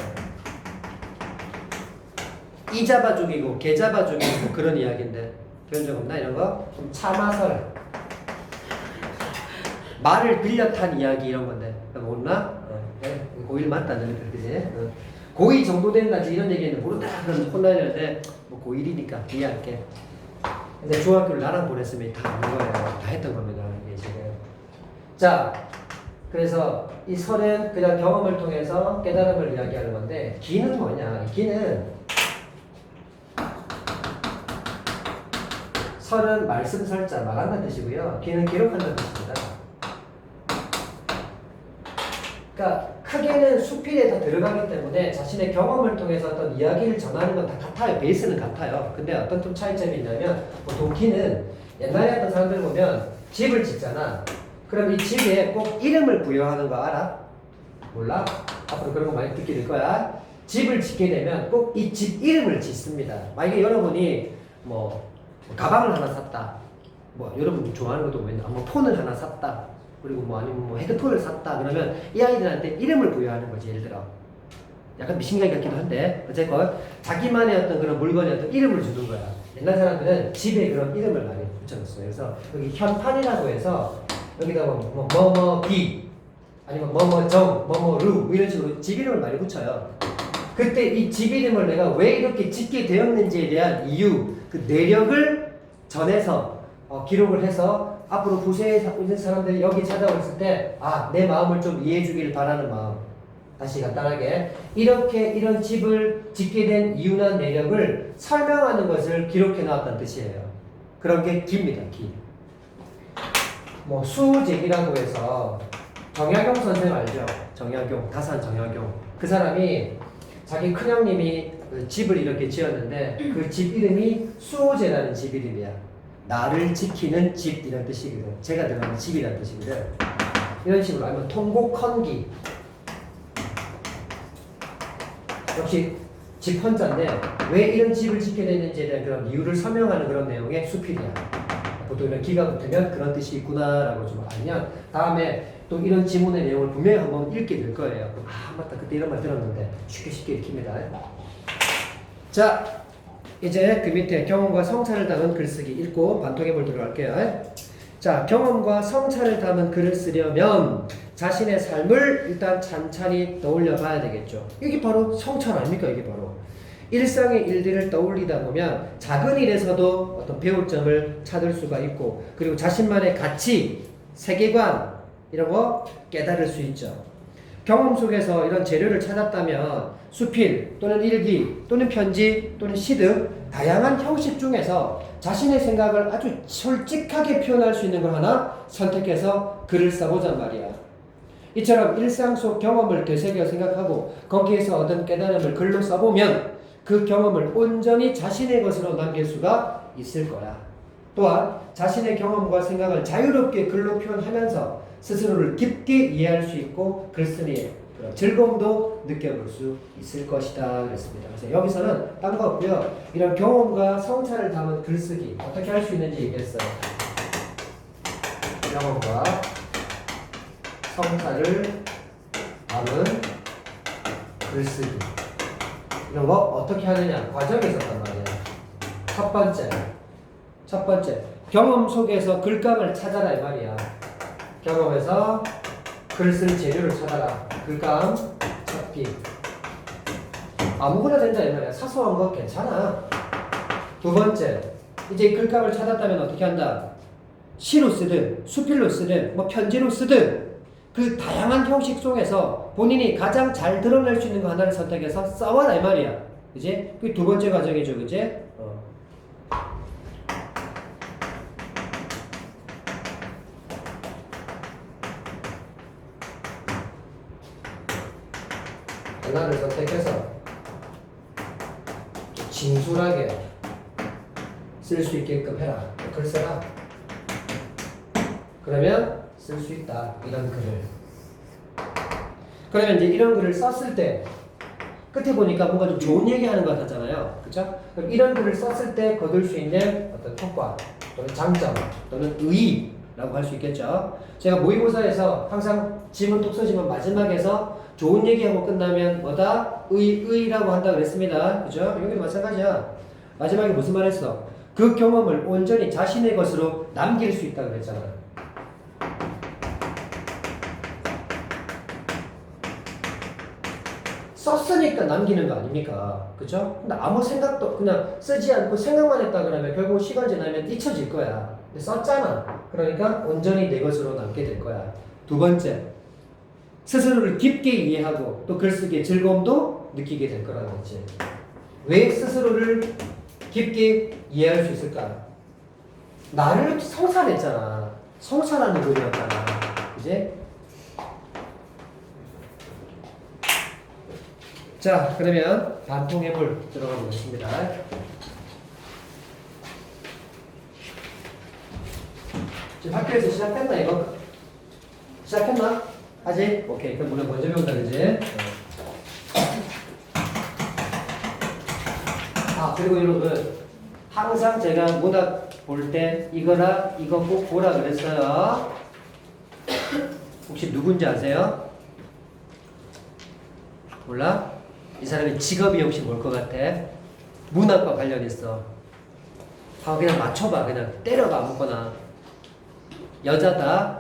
이 잡아 죽이고 개 잡아 죽이고 그런 이야기인데 배운 적 없나 이런 거? 좀 참아설, 말을 빌려 탄 이야기 이런 건데 모르나? 네. 고1 맞다 너희들 그지? 고2 정도 된다지 이런 얘기는 모른다 그런 혼나는데 뭐 고1이니까 이해할게. 근데 중학교를 나랑 보냈으면 다 아는 거예요. 다 했던 겁니다. 이게 지금. 자, 그래서 이 설은 그냥 경험을 통해서 깨달음을 이야기하는 건데 기는 뭐냐? 기는 설은 말씀설자 말한다는 뜻이고요. 기는 기록한다는 뜻입니다. 그러니까 크게는 수필에 다 들어가기 때문에 자신의 경험을 통해서 어떤 이야기를 전하는 건 다 같아요. 베이스는 같아요. 근데 어떤 좀 차이점이 있냐면 보통 기는 옛날에 했던 사람들 보면 집을 짓잖아. 그럼 이 집에 꼭 이름을 부여하는 거 알아? 몰라? 앞으로 그런 거 많이 듣게 될 거야. 집을 짓게 되면 꼭 이 집 이름을 짓습니다. 만약에 여러분이 뭐 가방을 하나 샀다. 뭐 여러분 좋아하는 것도 뭐 있나? 뭐 폰을 하나 샀다. 그리고 뭐 아니면 뭐 헤드폰을 샀다 그러면 이 아이들한테 이름을 부여하는 거지. 예를 들어 약간 미신경 같기도 한데 어쨌건 자기만의 어떤 그런 물건에 어떤 이름을 주는 거야. 옛날 사람들은 집에 그런 이름을 많이 붙여놨어요. 그래서 여기 현판이라고 해서 여기다 뭐뭐비 아니면 뭐뭐정 뭐뭐루 이런 식으로 집 이름을 많이 붙여요. 그때 이 집 이름을 내가 왜 이렇게 짓게 되었는지에 대한 이유, 그 내력을 전해서 기록을 해서 앞으로 부세에 있는 사람들이 여기 찾아왔을 때 내 마음을 좀 이해해 주기를 바라는 마음. 다시 간단하게 이렇게 이런 집을 짓게 된 이유나 내력을 설명하는 것을 기록해 놨다는 뜻이에요. 그런 게 기입니다. 기. 뭐 수제기라고 해서 정약용 선생 알죠? 정약용, 다산 정약용. 그 사람이 자기 큰형님이 그 집을 이렇게 지었는데 그 집 이름이 수호제라는 집 이름이야. 나를 지키는 집 이런 뜻이거든. 제가 들어가는 집이라는 뜻이거든. 이런 식으로 알면 통곡헌기. 역시 집 헌자인데 왜 이런 집을 짓게 됐는지에 대한 그런 이유를 설명하는 그런 내용의 수필이야. 보통 이런 기가 붙으면 그런 뜻이 있구나라고 좀 알면 다음에 또 이런 지문의 내용을 분명히 한번 읽게 될 거예요. 맞다 그때 이런 말 들었는데 쉽게 읽힙니다. 자 이제 그 밑에 경험과 성찰을 담은 글쓰기 읽고 반통해볼 들어갈게요. 자 경험과 성찰을 담은 글을 쓰려면 자신의 삶을 일단 찬찬히 떠올려 봐야 되겠죠. 이게 바로 성찰 아닙니까? 이게 바로 일상의 일들을 떠올리다 보면 작은 일에서도 어떤 배울 점을 찾을 수가 있고 그리고 자신만의 가치, 세계관 이런 거 깨달을 수 있죠. 경험 속에서 이런 재료를 찾았다면 수필 또는 일기 또는 편지 또는 시 등 다양한 형식 중에서 자신의 생각을 아주 솔직하게 표현할 수 있는 걸 하나 선택해서 글을 써보잔 말이야. 이처럼 일상 속 경험을 되새겨 생각하고 거기에서 얻은 깨달음을 글로 써보면 그 경험을 온전히 자신의 것으로 남길 수가 있을 거야. 또한 자신의 경험과 생각을 자유롭게 글로 표현하면서 스스로를 깊게 이해할 수 있고 글쓰기에 즐거움도 느껴볼 수 있을 것이다 그랬습니다. 그래서 여기서는 딴 거 없고요. 이런 경험과 성찰을 담은 글쓰기 어떻게 할 수 있는지 얘기했어요. 경험과 성찰을 담은 글쓰기 이런 거 어떻게 하느냐 과정이 있었단 말이에요. 첫 번째 경험 속에서 글감을 찾아라 이 말이야. 경험에서 글 쓸 재료를 찾아라. 글감 찾기. 아무거나 된다 이 말이야. 사소한 거 괜찮아. 두 번째 이제 글감을 찾았다면 어떻게 한다? 시로 쓰든 수필로 쓰든 뭐 편지로 쓰든 그 다양한 형식 속에서 본인이 가장 잘 드러낼 수 있는 거 하나를 선택해서 써와라 이 말이야. 그지? 그게 두 번째 과정이죠, 그지? 하나를 선택해서 진솔하게 쓸 수 있게끔 해라. 글 써라. 그러면 쓸 수 있다. 이런 글을. 그러면 이제 이런 글을 썼을 때 끝에 보니까 뭔가 좀 좋은 얘기하는 것 같았잖아요. 그렇죠? 그럼 이런 글을 썼을 때 거둘 수 있는 어떤 효과 또는 장점 또는 의의라고 할 수 있겠죠. 제가 모의고사에서 항상 지문 독서지문 마지막에서 좋은 얘기하고 끝나면 뭐다? 의의라고 한다고 그랬습니다. 그죠? 여기도 마찬가지야. 마지막에 무슨 말 했어? 그 경험을 온전히 자신의 것으로 남길 수 있다고 그랬잖아. 썼으니까 남기는 거 아닙니까? 그죠? 근데 아무 생각도 그냥 쓰지 않고 생각만 했다 그러면 결국 시간 지나면 잊혀질 거야. 근데 썼잖아. 그러니까 온전히 내 것으로 남게 될 거야. 두 번째, 스스로를 깊게 이해하고 또 글쓰기의 즐거움도 느끼게 될 거라는 거지. 왜 스스로를 깊게 이해할 수 있을까? 나를 성찰했잖아. 성찰하는 글이었잖아. 그지? 자, 그러면 반통해볼 들어가 보겠습니다. 지금 학교에서 시작했나 이거? 시작했나? 아직? 오케이. 그럼 우리가 먼저 배운다 그지? 아, 그리고 여러분 항상 제가 문학 볼 때 이거라 이거 꼭 보라 그랬어요. 혹시 누군지 아세요? 몰라? 이 사람의 직업이 혹시 뭘 것 같아? 문학과 관련있어. 아, 그냥 맞춰봐. 그냥 때려봐. 아무거나. 여자다.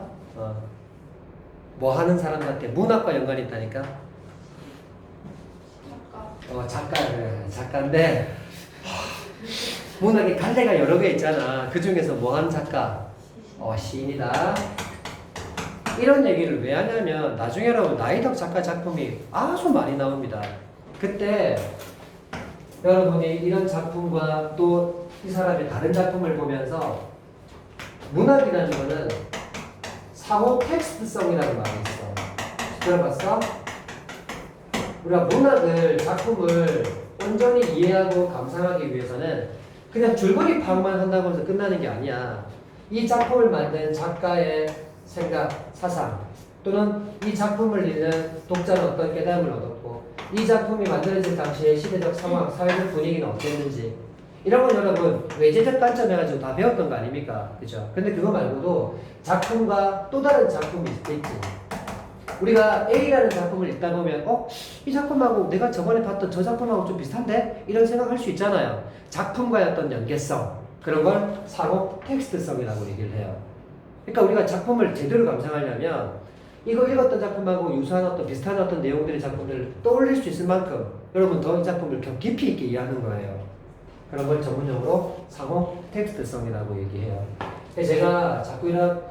뭐 하는 사람 같아? 문학과 연관이 있다니까? 작가. 그래. 작가인데 문학에 갈래가 여러 개 있잖아. 그 중에서 뭐 하는 작가? 시인이다. 이런 얘기를 왜 하냐면 나중에 여러분 나이덕 작가 작품이 아주 많이 나옵니다. 그때 여러분이 이런 작품과 또 이 사람의 다른 작품을 보면서 문학이라는 거는 사고 텍스트성이라는 말이 있어. 들어봤어? 우리가 문학을 작품을 온전히 이해하고 감상하기 위해서는 그냥 줄거리 파악만 한다고 해서 끝나는 게 아니야. 이 작품을 만든 작가의 생각, 사상 또는 이 작품을 읽는 독자는 어떤 깨달음을 얻었고 이 작품이 만들어질 당시의 시대적 상황, 사회적 분위기는 어땠는지 이런 건 여러분 외제적 관점 해가지고 다 배웠던 거 아닙니까? 그죠? 근데 그거 말고도 작품과 또 다른 작품이 있지. 우리가 A라는 작품을 읽다 보면 이 작품하고 내가 저번에 봤던 저 작품하고 좀 비슷한데? 이런 생각할 수 있잖아요. 작품과의 어떤 연계성 그런 걸 사고 텍스트성이라고 얘기를 해요. 그러니까 우리가 작품을 제대로 감상하려면 이거 읽었던 작품하고 유사한 어떤 비슷한 어떤 내용들의 작품들을 떠올릴 수 있을 만큼 여러분 더 이 작품을 깊이 있게 이해하는 거예요. 그런 걸 전문용어로 상호 텍스트성이라고 얘기해요. 제가 자꾸 이런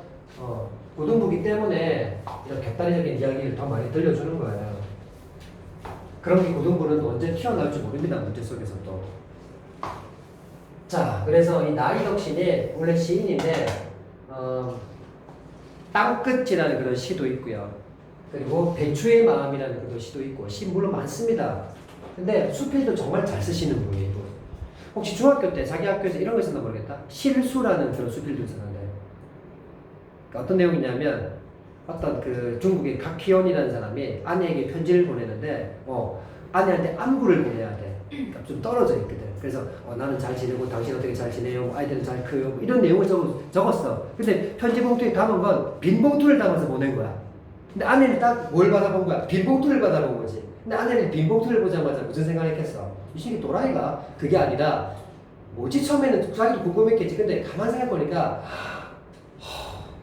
고등부기 때문에 이런 객단적인 이야기를 더 많이 들려주는 거예요. 그런 게 고등부는 언제 튀어나올지 모릅니다. 문제 속에서도. 자, 그래서 이 나이덕 시인이 원래 시인인데 땅끝이라는 그런 시도 있고요. 그리고 배추의 마음이라는 그런 시도 있고 시 물론 많습니다. 근데 수필도 정말 잘 쓰시는 분이에요. 혹시 중학교 때 자기 학교에서 이런 거 있었나 모르겠다. 실수라는 그런 수필도 있었는데 그러니까 어떤 내용이냐면 어떤 그 중국의 각희원이라는 사람이 아내에게 편지를 보내는데 아내한테 안부를 보내야 돼. 그러니까 좀 떨어져 있거든. 그래서 나는 잘 지내고 당신 어떻게 잘 지내요? 아이들은 잘 커요? 뭐 이런 내용을 적었어. 근데 편지 봉투에 담은 건 빈 봉투를 담아서 보낸 거야. 근데 아내는 딱 뭘 받아본 거야? 빈 봉투를 받아본 거지. 근데 아내는 빈 봉투를 보자마자 무슨 생각을 했겠어? 이 새끼 또라이가? 그게 아니라 뭐지? 처음에는 자기도 궁금했겠지. 근데 가만 생각해보니까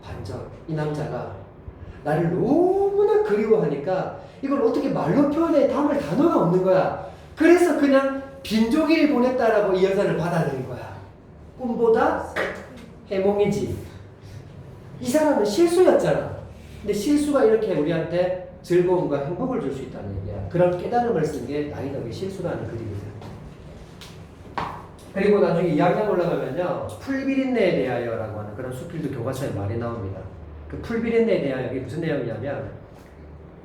반전 이 남자가 나를 너무나 그리워하니까 이걸 어떻게 말로 표현해 담을 단어가 없는 거야. 그래서 그냥 빈종일 보냈다라고 이 여자를 받아들인 거야. 꿈보다 해몽이지. 이 사람은 실수였잖아. 근데 실수가 이렇게 우리한테 즐거움과 행복을 줄 수 있다는 얘기야. 그런 깨달음을 쓴 게 나이덕의 실수라는 글이거든. 그리고 나중에 2학년 올라가면요. 풀비린내에 대하여라고 하는 그런 수필도 교과서에 많이 나옵니다. 그 풀비린내에 대하여 이게 무슨 내용이냐면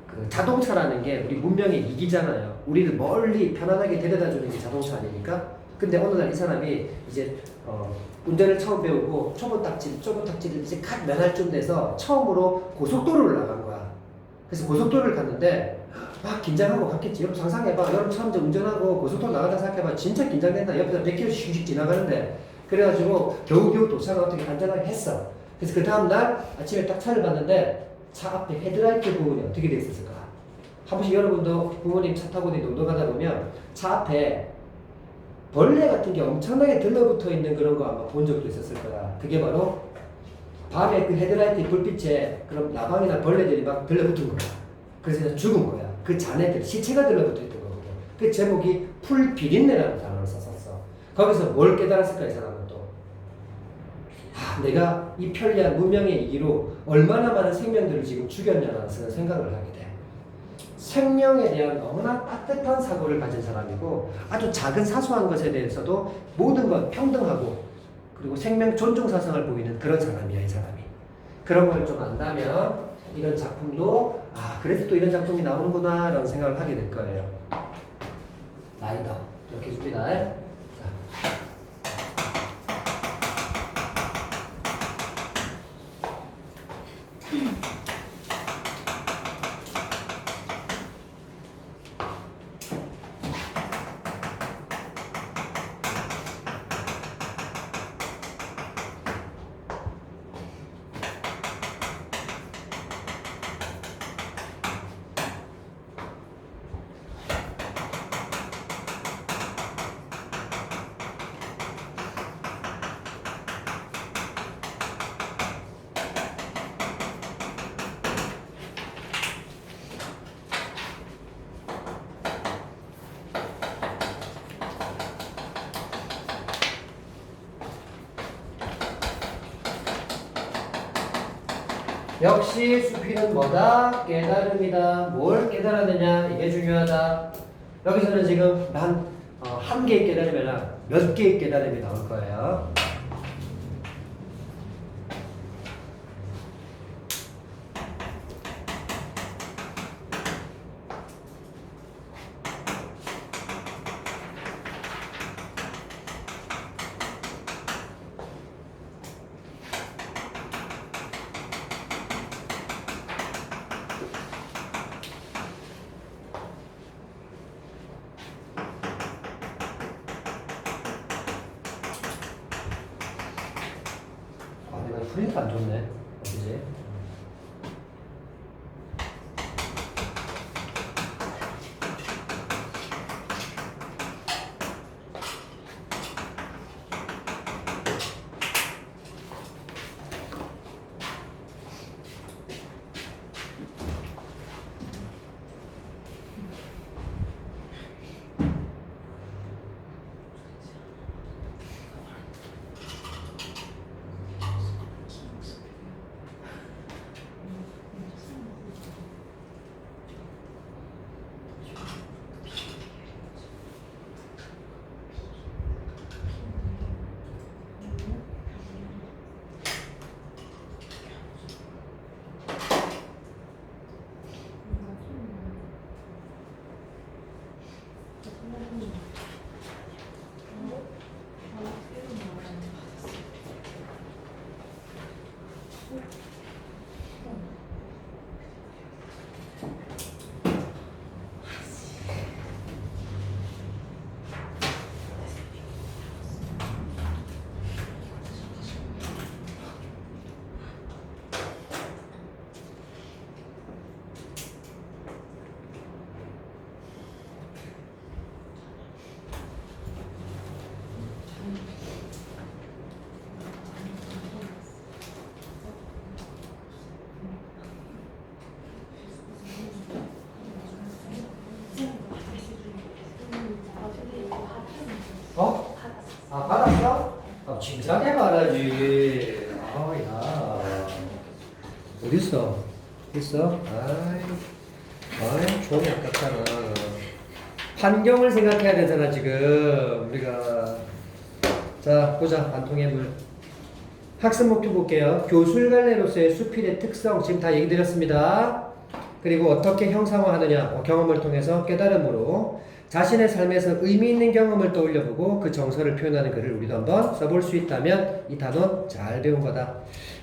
그 자동차라는 게 우리 문명의 이기잖아요. 우리를 멀리 편안하게 데려다주는 게 자동차 아닙니까? 근데 어느 날 이 사람이 이제 운전을 처음 배우고 초보 딱지를 이제 갓 면할 쯤 돼서 처음으로 고속도로를 나간 거야. 그래서 고속도로를 갔는데 막 긴장하고 갔겠지. 여러분 상상해봐. 여러분 처음 운전하고 고속도로 나간다 생각해봐. 진짜 긴장된다. 옆에서 100km 슉슉 지나가는데 그래가지고 겨우겨우 도착을 어떻게 안전하게 했어. 그래서 그 다음날 아침에 딱 차를 봤는데 차 앞에 헤드라이트 부분이 어떻게 돼 있었을까? 한 번씩 여러분도 부모님 차 타고 놀러 가다 보면 차 앞에 벌레 같은 게 엄청나게 들러붙어 있는 그런 거 아마 본 적도 있었을 거야. 그게 바로 밤에 그 헤드라이트 불빛에 그런 나방이나 벌레들이 막 들러붙은 거야. 그래서 죽은 거야. 그 잔해들, 시체가 들러붙어 있던 거거든. 그 제목이 풀비린내라는 단어를 썼었어. 거기서 뭘 깨달았을까 이 사람은 또. 내가 이 편리한 문명의 이기로 얼마나 많은 생명들을 지금 죽였냐라는 생각을 하게 돼. 생명에 대한 너무나 따뜻한 사고를 가진 사람이고 아주 작은 사소한 것에 대해서도 모든 것 평등하고 그리고 생명 존중 사상을 보이는 그런 사람이야 이 사람이. 그런 걸 좀 안다면 이런 작품도 그래서 또 이런 작품이 나오는구나 라는 생각을 하게 될 거예요. 라이더 이렇게 줍니다. 역시 수필은 뭐다? 깨달음이다. 뭘 깨달았느냐? 이게 중요하다. 여기서는 지금 한 개의 깨달음이 아니라 몇 개의 깨달음이 나올 거예요. 프린트 안 좋네. 어디지? 받았어? 진작에 말하지. 야. 어딨어? 있어? 종이 아깝잖아. 환경을 생각해야 되잖아, 지금. 우리가. 자, 보자. 반통의 물. 학습 목표 볼게요. 교술갈래로서의 수필의 특성 지금 다 얘기 드렸습니다. 그리고 어떻게 형상화하느냐 경험을 통해서 깨달음으로 자신의 삶에서 의미 있는 경험을 떠올려보고 그 정서를 표현하는 글을 우리도 한번 써볼 수 있다면 이 단원 잘 배운 거다.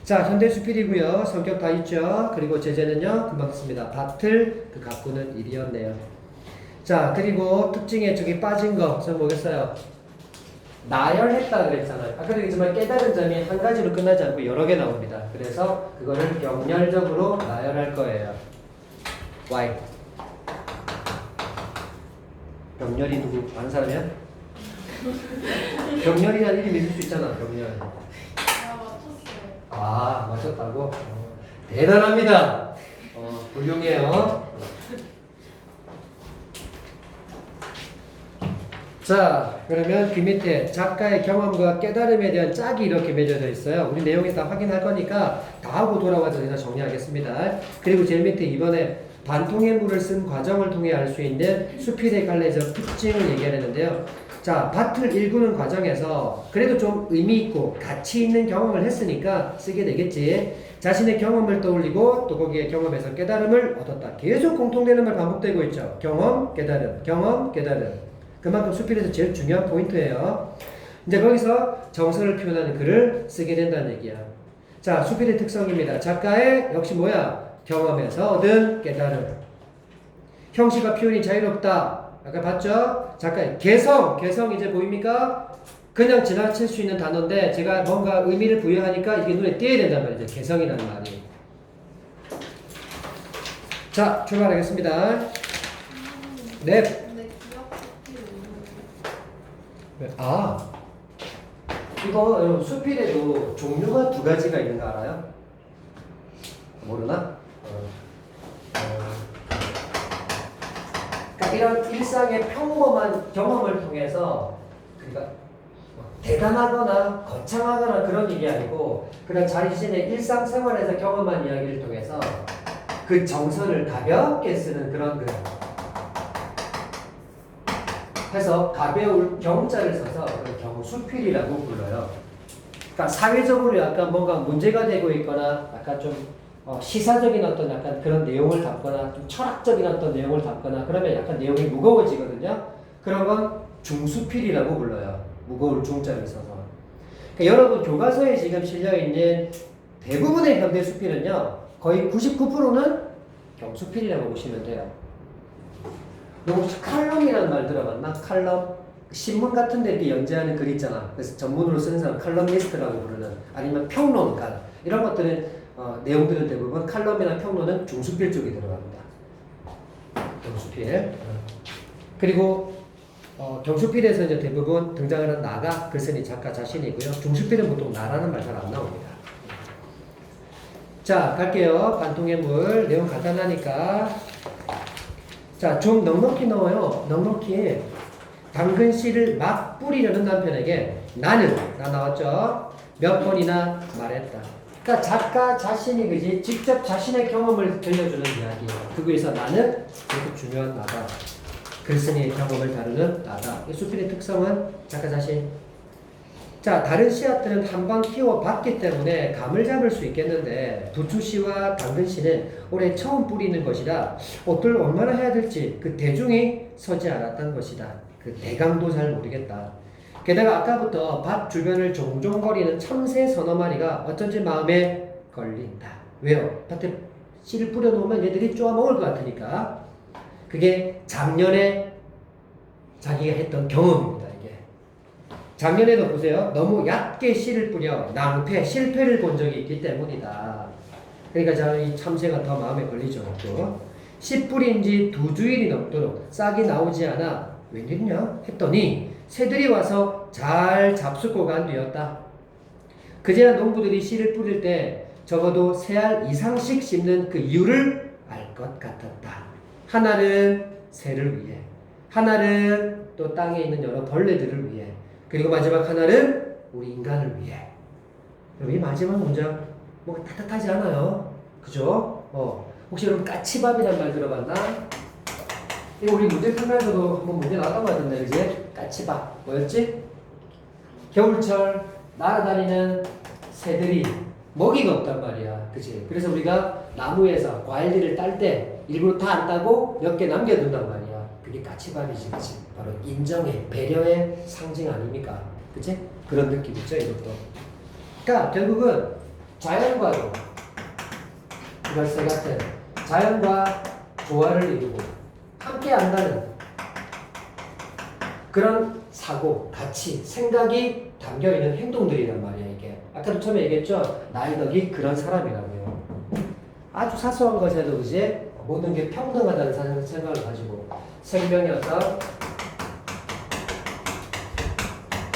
자, 현대 수필이고요. 성격 다 있죠. 그리고 제재는요 금방 썼습니다. 밭을 그 가꾸는 일이었네요. 자, 그리고 특징에 저기 빠진 거 저 뭐겠어요? 나열했다 그랬잖아요. 아까도 얘기했지만 깨달은 점이 한 가지로 끝나지 않고 여러 개 나옵니다. 그래서 그거를 병렬적으로 나열할 거예요. Y. 병렬이 누구? 아는 사람이야? 병렬이라는 이름이 있을 수 있잖아. 병렬. 아, 맞췄다고? 대단합니다. 훌륭해요. 자, 그러면 그 밑에 작가의 경험과 깨달음에 대한 짝이 이렇게 맺어져 있어요. 우리 내용에서 다 확인할 거니까 다 하고 돌아와서 그냥 정리하겠습니다. 그리고 제일 밑에 이번에 반통의 물을 쓴 과정을 통해 알 수 있는 수필의 갈래적 특징을 얘기하는데요. 자, 밭을 일구는 과정에서 그래도 좀 의미 있고 가치 있는 경험을 했으니까 쓰게 되겠지. 자신의 경험을 떠올리고 또 거기에 경험에서 깨달음을 얻었다. 계속 공통되는 말 반복되고 있죠. 경험, 깨달음, 경험, 깨달음. 그만큼 수필에서 제일 중요한 포인트예요. 이제 거기서 정서를 표현하는 글을 쓰게 된다는 얘기야. 자, 수필의 특성입니다. 작가의 역시 뭐야? 경험에서 얻은 깨달음. 형식과 표현이 자유롭다. 아까 봤죠? 작가의 개성. 개성 이제 보입니까? 그냥 지나칠 수 있는 단어인데 제가 뭔가 의미를 부여하니까 이게 눈에 띄어야 된단 말이죠. 개성이라는 말이. 자, 출발하겠습니다. 네. 아, 이거 여러분 수필에도 종류가 두 가지가 있는 거 알아요? 모르나? 그러니까 이런 일상의 평범한 경험을 통해서 그러니까 대단하거나 거창하거나 그런 얘기 아니고 그냥 자신의 일상생활에서 경험한 이야기를 통해서 그 정서를 가볍게 쓰는 그런 글. 해서 가벼울 경자를 써서 경수필이라고 불러요. 그러니까 사회적으로 약간 뭔가 문제가 되고 있거나 약간 좀 시사적인 어떤 약간 그런 내용을 담거나 좀 철학적인 어떤 내용을 담거나 그러면 약간 내용이 무거워지거든요. 그런 건 중수필이라고 불러요. 무거울 중자를 써서. 그러니까 여러분 교과서에 지금 실려있는 대부분의 현대 수필은요. 거의 99%는 경수필이라고 보시면 돼요. 너 혹시 칼럼이라는 말 들어봤나? 칼럼? 신문 같은 데 이렇게 연재하는 글 있잖아. 그래서 전문으로 쓰는 사람 칼럼니스트라고 부르는 아니면 평론가 이런 것들은 내용들은 대부분 칼럼이나 평론은 중수필 쪽에 들어갑니다. 경수필. 그리고 경수필에서 이제 대부분 등장하는 나가 글쓴이 작가 자신이고요. 중수필은 보통 나라는 말 잘 안 나옵니다. 자, 갈게요. 반통의 물 내용 간단하니까. 자, 좀 넉넉히 넣어요. 넉넉히. 당근 씨를 막 뿌리려는 남편에게 나는, 나 나왔죠? 몇 번이나 말했다. 그러니까 작가 자신이 그지 직접 자신의 경험을 들려주는 이야기예요. 그 위해서 나는 되게 중요한 나다. 글쓴이의 경험을 다루는 나다. 이 수필의 특성은 작가 자신. 자, 다른 씨앗들은 한번 키워봤기 때문에 감을 잡을 수 있겠는데 부추씨와 당근씨는 올해 처음 뿌리는 것이라 옷들 얼마나 해야 될지 그 대중이 서지 않았던 것이다. 그 대강도 잘 모르겠다. 게다가 아까부터 밭 주변을 종종 거리는 참새 서너 마리가 어쩐지 마음에 걸린다. 왜요? 밭에 씨를 뿌려놓으면 얘들이 쪼아 먹을 것 같으니까. 그게 작년에 자기가 했던 경험입니다. 작년에도 보세요. 너무 얕게 씨를 뿌려 낭패, 실패를 본 적이 있기 때문이다. 그러니까 이 참새가 더 마음에 걸리죠. 또. 씨 뿌린 지 2주일이 넘도록 싹이 나오지 않아 웬일이냐 했더니 새들이 와서 잘 잡숫고 간 뒤였다. 그제야 농부들이 씨를 뿌릴 때 적어도 3알 이상씩 심는 그 이유를 알 것 같았다. 하나는 새를 위해, 하나는 또 땅에 있는 여러 벌레들을 위해, 그리고 마지막 하나는 우리 인간을 위해. 이 마지막 문장 뭔가 따뜻하지 않아요? 그죠? 혹시 여러분 까치밥이란 말 들어봤나? 이거 우리 문제 풀면서도 한번 문제 나왔던 것 같은데, 그지? 까치밥 뭐였지? 겨울철 날아다니는 새들이 먹이가 없단 말이야. 그치? 그래서 우리가 나무에서 과일들을 딸 때 일부러 다 안 따고 몇 개 남겨둔단 말이야. 그게 까치밥이지, 그치? 바로 인정의, 배려의 상징 아닙니까? 그치? 그런 느낌 있죠, 이것도. 그러니까 결국은 자연과도 이발새 같은 자연과 조화를 이루고 함께 한다는 그런 사고, 가치, 생각이 담겨있는 행동들이란 말이야, 이게. 아까도 처음에 얘기했죠? 나의 덕이 그런 사람이라고요. 아주 사소한 것에도 이제 모든 게 평등하다는 생각을 가지고 생명의 어떤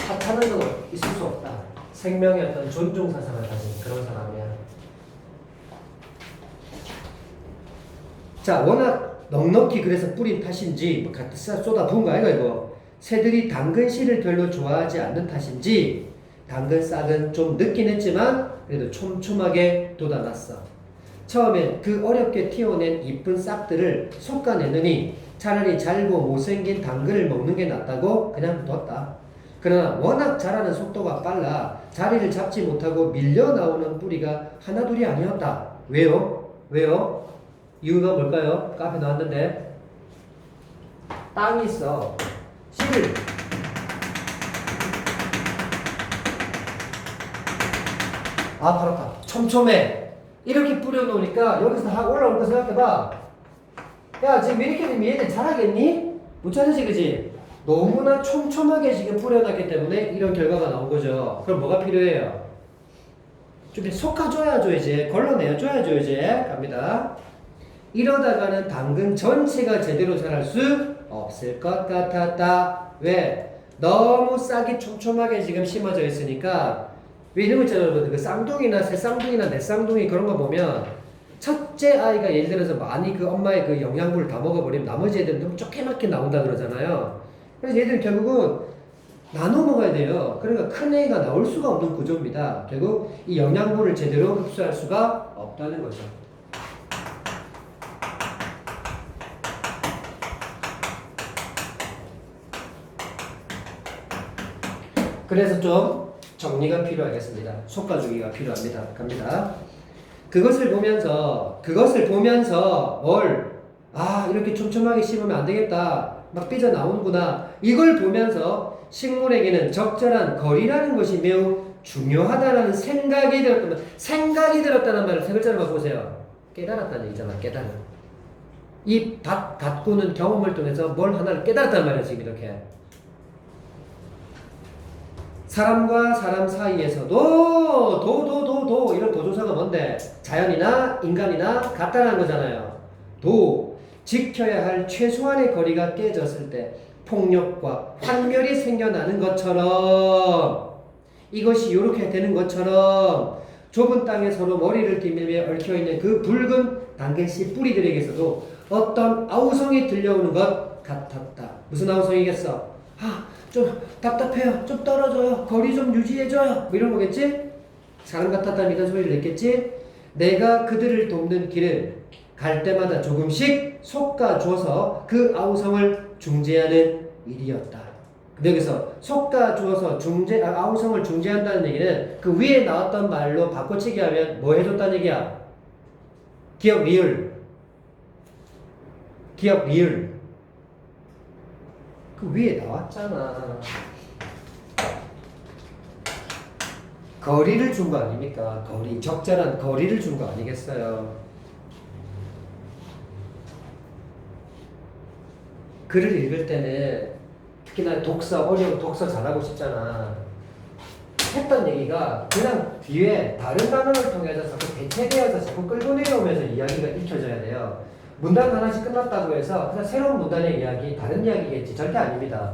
하찮은 건 있을 수 없다. 생명의 어떤 존중 사상을 가진 그런 사람이야. 자, 워낙 넉넉히 그래서 뿌린 탓인지 쏟아 부은 거 아이가 이거. 새들이 당근 씨를 별로 좋아하지 않는 탓인지 당근 싹은 좀 늦긴 했지만 그래도 촘촘하게 돋아났어. 처음엔 그 어렵게 튀어낸 이쁜 싹들을 솎아내느니 차라리 잘고 못생긴 당근을 먹는 게 낫다고 그냥 뒀다. 그러나 워낙 자라는 속도가 빨라 자리를 잡지 못하고 밀려 나오는 뿌리가 하나둘이 아니었다. 왜요? 왜요? 이유가 뭘까요? 카페 나왔는데 땅이 있어. 씨를 바로 다 촘촘해. 이렇게 뿌려놓으니까 여기서 다 올라올 거 생각해봐. 야, 지금 이렇게 되면 얘들 잘하겠니? 못 찾으시, 그지? 너무나 촘촘하게 지금 뿌려놨기 때문에 이런 결과가 나온 거죠. 그럼 뭐가 필요해요? 좀 솎아줘야죠, 이제. 걸러내줘야죠, 이제. 갑니다. 이러다가는 당근 전체가 제대로 자랄 수 없을 것 같았다. 왜? 너무 싹이 촘촘하게 지금 심어져 있으니까. 왜 이런 거 있잖아요, 여러분. 그 쌍둥이나 새쌍둥이나 넷쌍둥이 그런 거 보면 첫째 아이가 예를 들어서 많이 그 엄마의 그 영양분을 다 먹어버리면 나머지 애들은 좀 조그맣게 나온다 그러잖아요. 그래서 얘들은 결국은 나눠 먹어야 돼요. 그러니까 큰 애가 나올 수가 없는 구조입니다. 결국 이 영양분을 제대로 흡수할 수가 없다는 거죠. 그래서 좀 정리가 필요하겠습니다. 솎아주기가 필요합니다. 갑니다. 그것을 보면서 이렇게 촘촘하게 심으면 안 되겠다. 막 삐져나오는구나. 이걸 보면서 식물에게는 적절한 거리라는 것이 매우 중요하다는 생각이 들었다는 말을 세 글자로 바꾸세요. 깨달았다는 얘기잖아. 깨달음. 이 밭구는 경험을 통해서 뭘 하나를 깨달았단 말이야. 지금 이렇게. 사람과 사람 사이에서도 이런 도조사가 뭔데? 자연이나 인간이나 같다는 거잖아요. 지켜야 할 최소한의 거리가 깨졌을 때 폭력과 환멸이 생겨나는 것처럼 이것이 이렇게 되는 것처럼 좁은 땅에 서로 머리를 디밀며 얽혀있는 그 붉은 당근씨 뿌리들에게서도 어떤 아우성이 들려오는 것 같았다. 무슨 아우성이겠어? 좀 답답해요. 좀 떨어져요. 거리 좀 유지해줘요. 뭐 이런 거겠지? 사람 같았다 이런 소리를 냈겠지? 내가 그들을 돕는 길을 갈 때마다 조금씩 솎아줘서 그 아우성을 중재하는 일이었다. 여기서 솎아주어서 아우성을 중재한다는 얘기는 그 위에 나왔던 말로 바꿔치기 하면 뭐 해줬다는 얘기야? 기억 리을. 그 위에 나왔잖아. 거리를 준 거 아닙니까? 적절한 거리를 준 거 아니겠어요? 글을 읽을 때는 특히나 어려운 독서 잘하고 싶잖아. 했던 얘기가 그냥 뒤에 다른 단어를 통해서 자꾸 대체되어서 자꾸 끌고 내려오면서 이야기가 익혀져야 돼요. 문단 하나씩 끝났다고 해서 그냥 새로운 문단의 이야기, 다른 이야기겠지. 절대 아닙니다.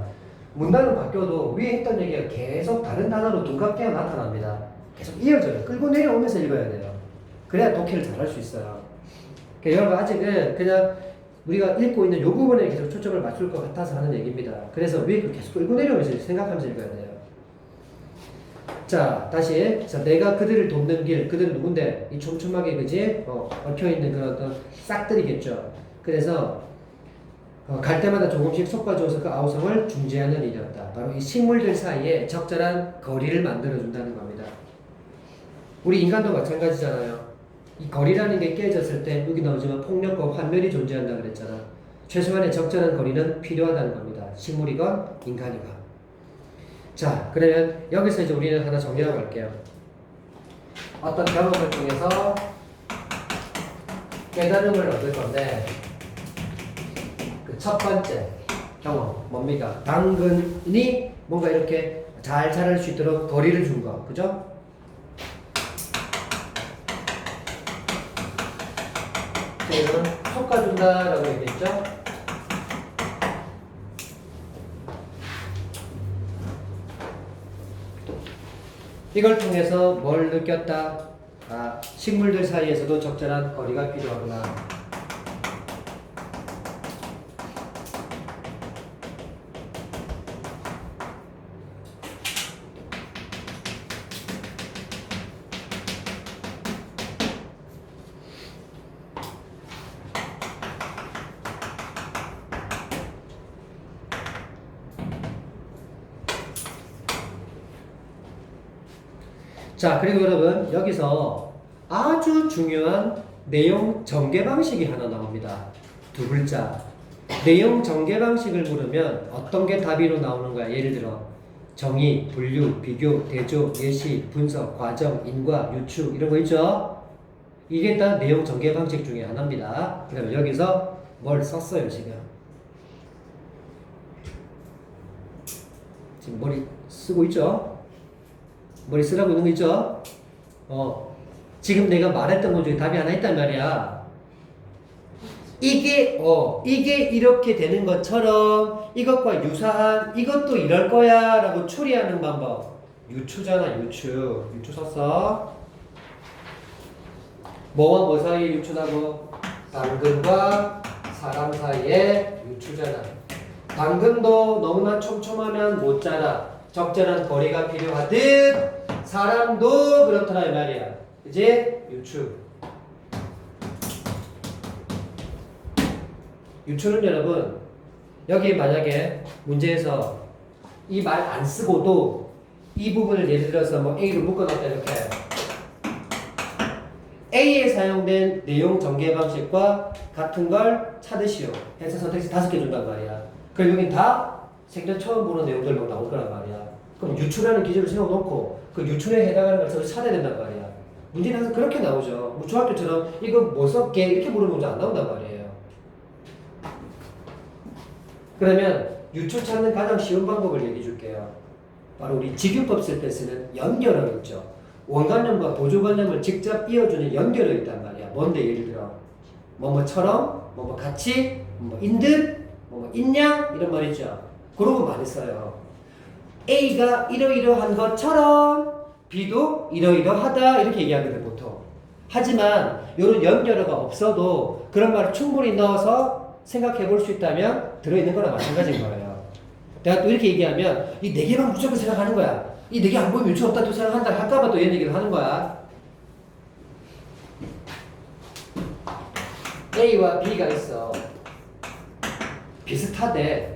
문단은 바뀌어도 위에 했던 얘기가 계속 다른 단어로 둔갑게 나타납니다. 계속 이어져요. 끌고 내려오면서 읽어야 돼요. 그래야 독해를 잘할 수 있어요. 그러니까 여러분 아직은 그냥 우리가 읽고 있는 이 부분에 계속 초점을 맞출 것 같아서 하는 얘기입니다. 그래서 위에 계속 끌고 내려오면서 생각하면서 읽어야 돼요. 자, 다시. 내가 그들을 돕는 길, 그들은 누군데? 이 촘촘하게, 그지? 얽혀있는 그런 어떤 싹들이겠죠. 그래서, 갈 때마다 조금씩 솎아줘서 그 아우성을 중재하는 일이었다. 바로 이 식물들 사이에 적절한 거리를 만들어준다는 겁니다. 우리 인간도 마찬가지잖아요. 이 거리라는 게 깨졌을 때 여기 나오지만 폭력과 환멸이 존재한다 그랬잖아. 최소한의 적절한 거리는 필요하다는 겁니다. 식물이건 인간이건. 자, 그러면 여기서 이제 우리는 하나 정리하고 갈게요. 어떤 경험을 통해서 깨달음을 얻을 건데 그 첫 번째 경험 뭡니까? 당근이 뭔가 이렇게 잘 자랄 수 있도록 거리를 준 거, 그죠? 이거는 솎아준다라고 얘기했죠? 이걸 통해서 뭘 느꼈다? 아, 식물들 사이에서도 적절한 거리가 필요하구나. 자, 그리고 여러분 여기서 아주 중요한 내용 전개 방식이 하나 나옵니다. 두 글자. 내용 전개 방식을 물으면 어떤 게 답이로 나오는 거야? 예를 들어 정의, 분류, 비교, 대조, 예시, 분석, 과정, 인과, 유추 이런 거 있죠? 이게 다 내용 전개 방식 중에 하나입니다. 그러면 여기서 뭘 썼어요 지금? 지금 머리 쓰고 있죠? 머리 쓰라고 있는 거 있죠? 지금 내가 말했던 것 중에 답이 하나 있단 말이야. 이게 이렇게 되는 것처럼 이것과 유사한 이것도 이럴 거야 라고 추리하는 방법. 유추잖아, 유추. 유추 썼어. 뭐와 뭐 사이에 유추라고? 당근과 사람 사이에 유추잖아. 당근도 너무나 촘촘하면 못 자라. 적절한 거리가 필요하듯 사람도 그렇더라 이 말이야. 그지? 유추. 유추는 여러분 여기 만약에 문제에서 이 말 안 쓰고도 이 부분을 예를 들어서 뭐 A로 묶어놨다 이렇게 A에 사용된 내용 전개 방식과 같은 걸 찾으시오 해서 선택지 5개 준단 말이야. 그럼 여긴 다 생전 처음 보는 내용들만 나올 거란 말이야. 그럼 유추라는 기준을 세워놓고 그 유추에 해당하는 걸 서로 찾아야 된단 말이야. 문제는 항상 그렇게 나오죠. 뭐 중학교처럼 이거 뭐 썼게 이렇게 물으면 문제 안 나온단 말이에요. 그러면 유추 찾는 가장 쉬운 방법을 얘기해 줄게요. 바로 우리 직유법 쓸 때 쓰는 연결어 있죠. 원관념과 보조관념을 직접 이어주는 연결어 있단 말이야. 뭔데 예를 들어 뭐뭐처럼 뭐뭐 같이 뭐인 듯 뭐 있냐 이런 말 있죠. 그런 거 많이 써요. A가 이러이러한 것처럼 B도 이러이러하다 이렇게 얘기하거든 보통. 하지만 이런 연결어가 없어도 그런 말을 충분히 넣어서 생각해 볼 수 있다면 들어있는 거랑 마찬가지인 거예요. 내가 또 이렇게 얘기하면 이 4개만 무조건 생각하는 거야. 이 4개 안 보이면 유추 없다 또 생각한다 할까봐 또 이런 얘기를 하는 거야. A와 B가 있어. 비슷하대.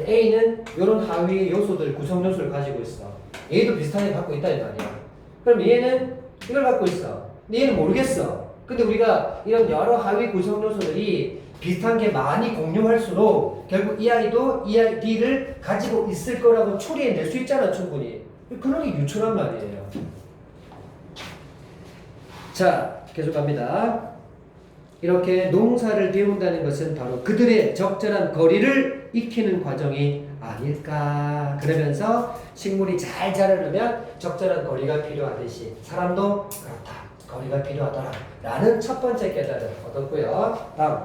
A는 이런 하위 요소들, 구성 요소를 가지고 있어. 얘도 비슷하게 갖고 있다 이 말이야. 그럼 얘는 이걸 갖고 있어. 근데 얘는 모르겠어. 근데 우리가 이런 여러 하위 구성 요소들이 비슷한 게 많이 공유할수록 결국 이 아이도 이 아이 B를 가지고 있을 거라고 추리해낼 수 있잖아 충분히. 그런 게 유추란 말이에요. 자, 계속 갑니다. 이렇게 농사를 배운다는 것은 바로 그들의 적절한 거리를 익히는 과정이 아닐까. 그러면서 식물이 잘 자라려면 적절한 거리가 필요하듯이 사람도 그렇다. 거리가 필요하더라. 라는 첫 번째 깨달음 얻었고요. 다음.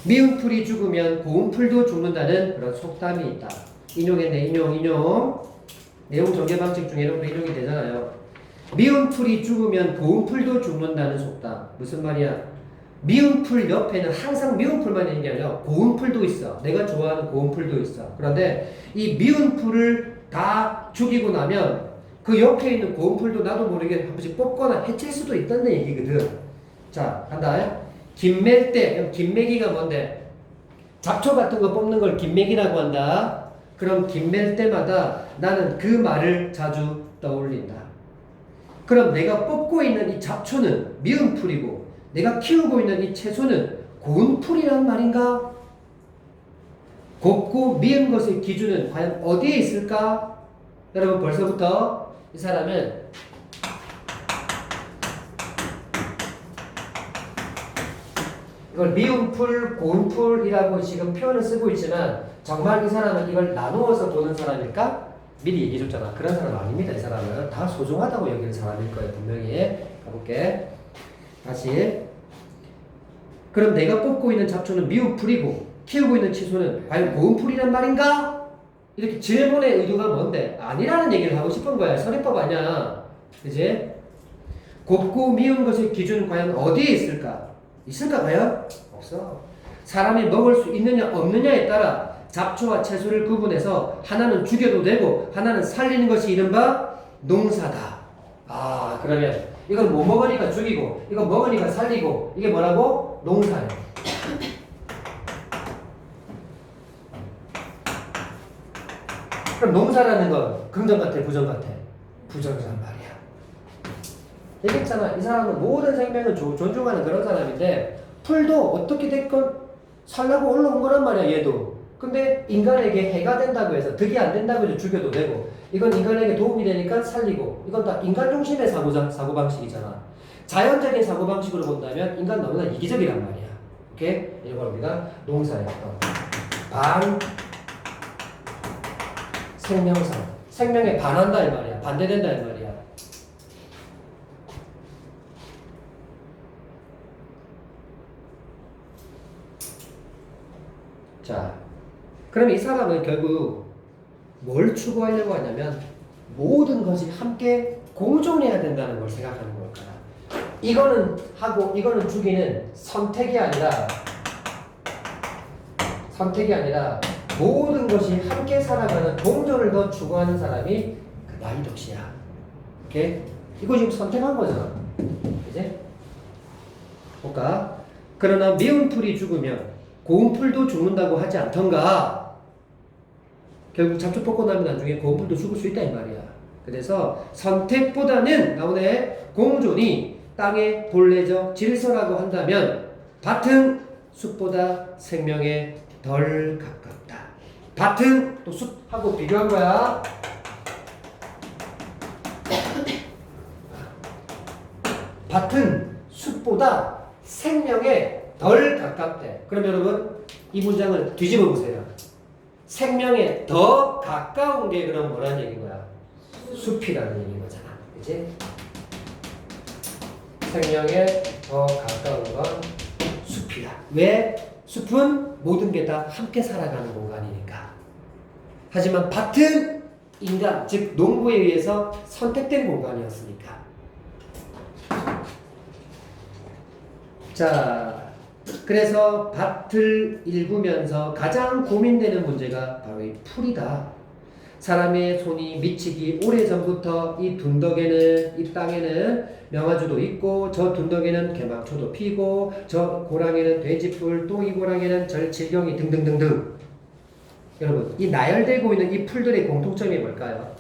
미운 풀이 죽으면 고운 풀도 죽는다는 그런 속담이 있다. 인용했네. 인용. 내용 전개 방식 중에 이런 거 인용이 되잖아요. 미운 풀이 죽으면 고운 풀도 죽는다는 속담. 무슨 말이야? 미운 풀 옆에는 항상 미운 풀만 있는 게 아니라 고운 풀도 있어. 내가 좋아하는 고운 풀도 있어. 그런데 이 미운 풀을 다 죽이고 나면 그 옆에 있는 고운 풀도 나도 모르게 한 번씩 뽑거나 해칠 수도 있다는 얘기거든. 자, 간다. 김맬 때, 김매기가 뭔데? 잡초 같은 거 뽑는 걸 김맥이라고 한다. 그럼 김맬 때마다 나는 그 말을 자주 떠올린다. 그럼 내가 뽑고 있는 이 잡초는 미운 풀이고 내가 키우고 있는 이 채소는 고운 풀이란 말인가? 곱고 미은 것의 기준은 과연 어디에 있을까? 여러분 벌써부터 이 사람은 이걸 미운 풀, 고운 풀이라고 지금 표현을 쓰고 있지만 정말 이 사람은 이걸 나누어서 보는 사람일까? 미리 얘기해줬잖아. 그런 사람 아닙니다. 이 사람은 다 소중하다고 여기는 사람일 거예요. 분명히. 가볼게. 다시. 그럼 내가 뽑고 있는 잡초는 미운 풀이고 키우고 있는 채소는 과연 고운 풀이란 말인가? 이렇게 질문의 의도가 뭔데? 아니라는 얘기를 하고 싶은 거야. 선행법 아니야. 그지? 곱고 미운 것의 기준은 과연 어디에 있을까? 있을까 과연? 없어. 사람이 먹을 수 있느냐 없느냐에 따라 잡초와 채소를 구분해서 하나는 죽여도 되고 하나는 살리는 것이 이른바 농사다. 아, 그러면 이건 뭐 먹으니까 죽이고 이거 먹으니까 살리고 이게 뭐라고? 농사예요. 그럼 농사라는 건 긍정 같아 부정 같아? 부정이란 말이야. 얘기했잖아. 이 사람은 모든 생명을 존중하는 그런 사람인데 풀도 어떻게 됐건 살라고 올라온 거란 말이야. 얘도. 근데 인간에게 해가 된다고 해서 득이 안 된다고 해서 죽여도 되고 이건 인간에게 도움이 되니까 살리고 이건 다 인간 중심의 사고방식이잖아. 자연적인 사고방식으로 본다면 인간 너무나 이기적이란 말이야. 오케이? 이걸 우리가 농사예요. 반 생명상. 생명에 반한다 이 말이야. 반대된다 이 말이야. 자, 그럼 이 사람은 결국 뭘 추구하려고 하냐면 모든 것이 함께 공존해야 된다는 걸 생각하는 걸까요? 이거는 하고 이거는 주기는 선택이 아니라 모든 것이 함께 살아가는 동전을 더 추구하는 사람이 그 나이독시야. 오케이? 이거 지금 선택한 거잖아. 그지? 볼까? 그러나 미운 풀이 죽으면 고운 풀도 죽는다고 하지 않던가. 결국 잡초 뽑고 나면 나중에 고운 풀도 죽을 수 있다 이 말이야. 그래서 선택보다는 나오네 공존이 땅의 본래적 질서라고 한다면 밭은 숲보다 생명에 덜 가깝다. 밭은 또 숲하고 비교한 거야. 밭은 숲보다 생명에 덜 가깝대. 그럼 여러분 이 문장을 뒤집어 보세요. 생명에 더 가까운 게 그럼 뭐라는 얘기인 거야? 숲이라는 얘기인 거잖아. 그치? 생명에 더 가까운 건 숲이다. 왜? 숲은 모든 게 다 함께 살아가는 공간이니까. 하지만 밭은 인간, 즉 농부에 의해서 선택된 공간이었으니까. 자, 그래서 밭을 일구면서 가장 고민되는 문제가 바로 이 풀이다. 사람의 손이 미치기 오래전부터 이 둔덕에는, 이 땅에는 명화주도 있고 저 둔덕에는 개막초도 피고 저 고랑에는 돼지풀, 또 이 고랑에는 절칠경이 등등등등. 여러분, 이 나열되고 있는 이 풀들의 공통점이 뭘까요?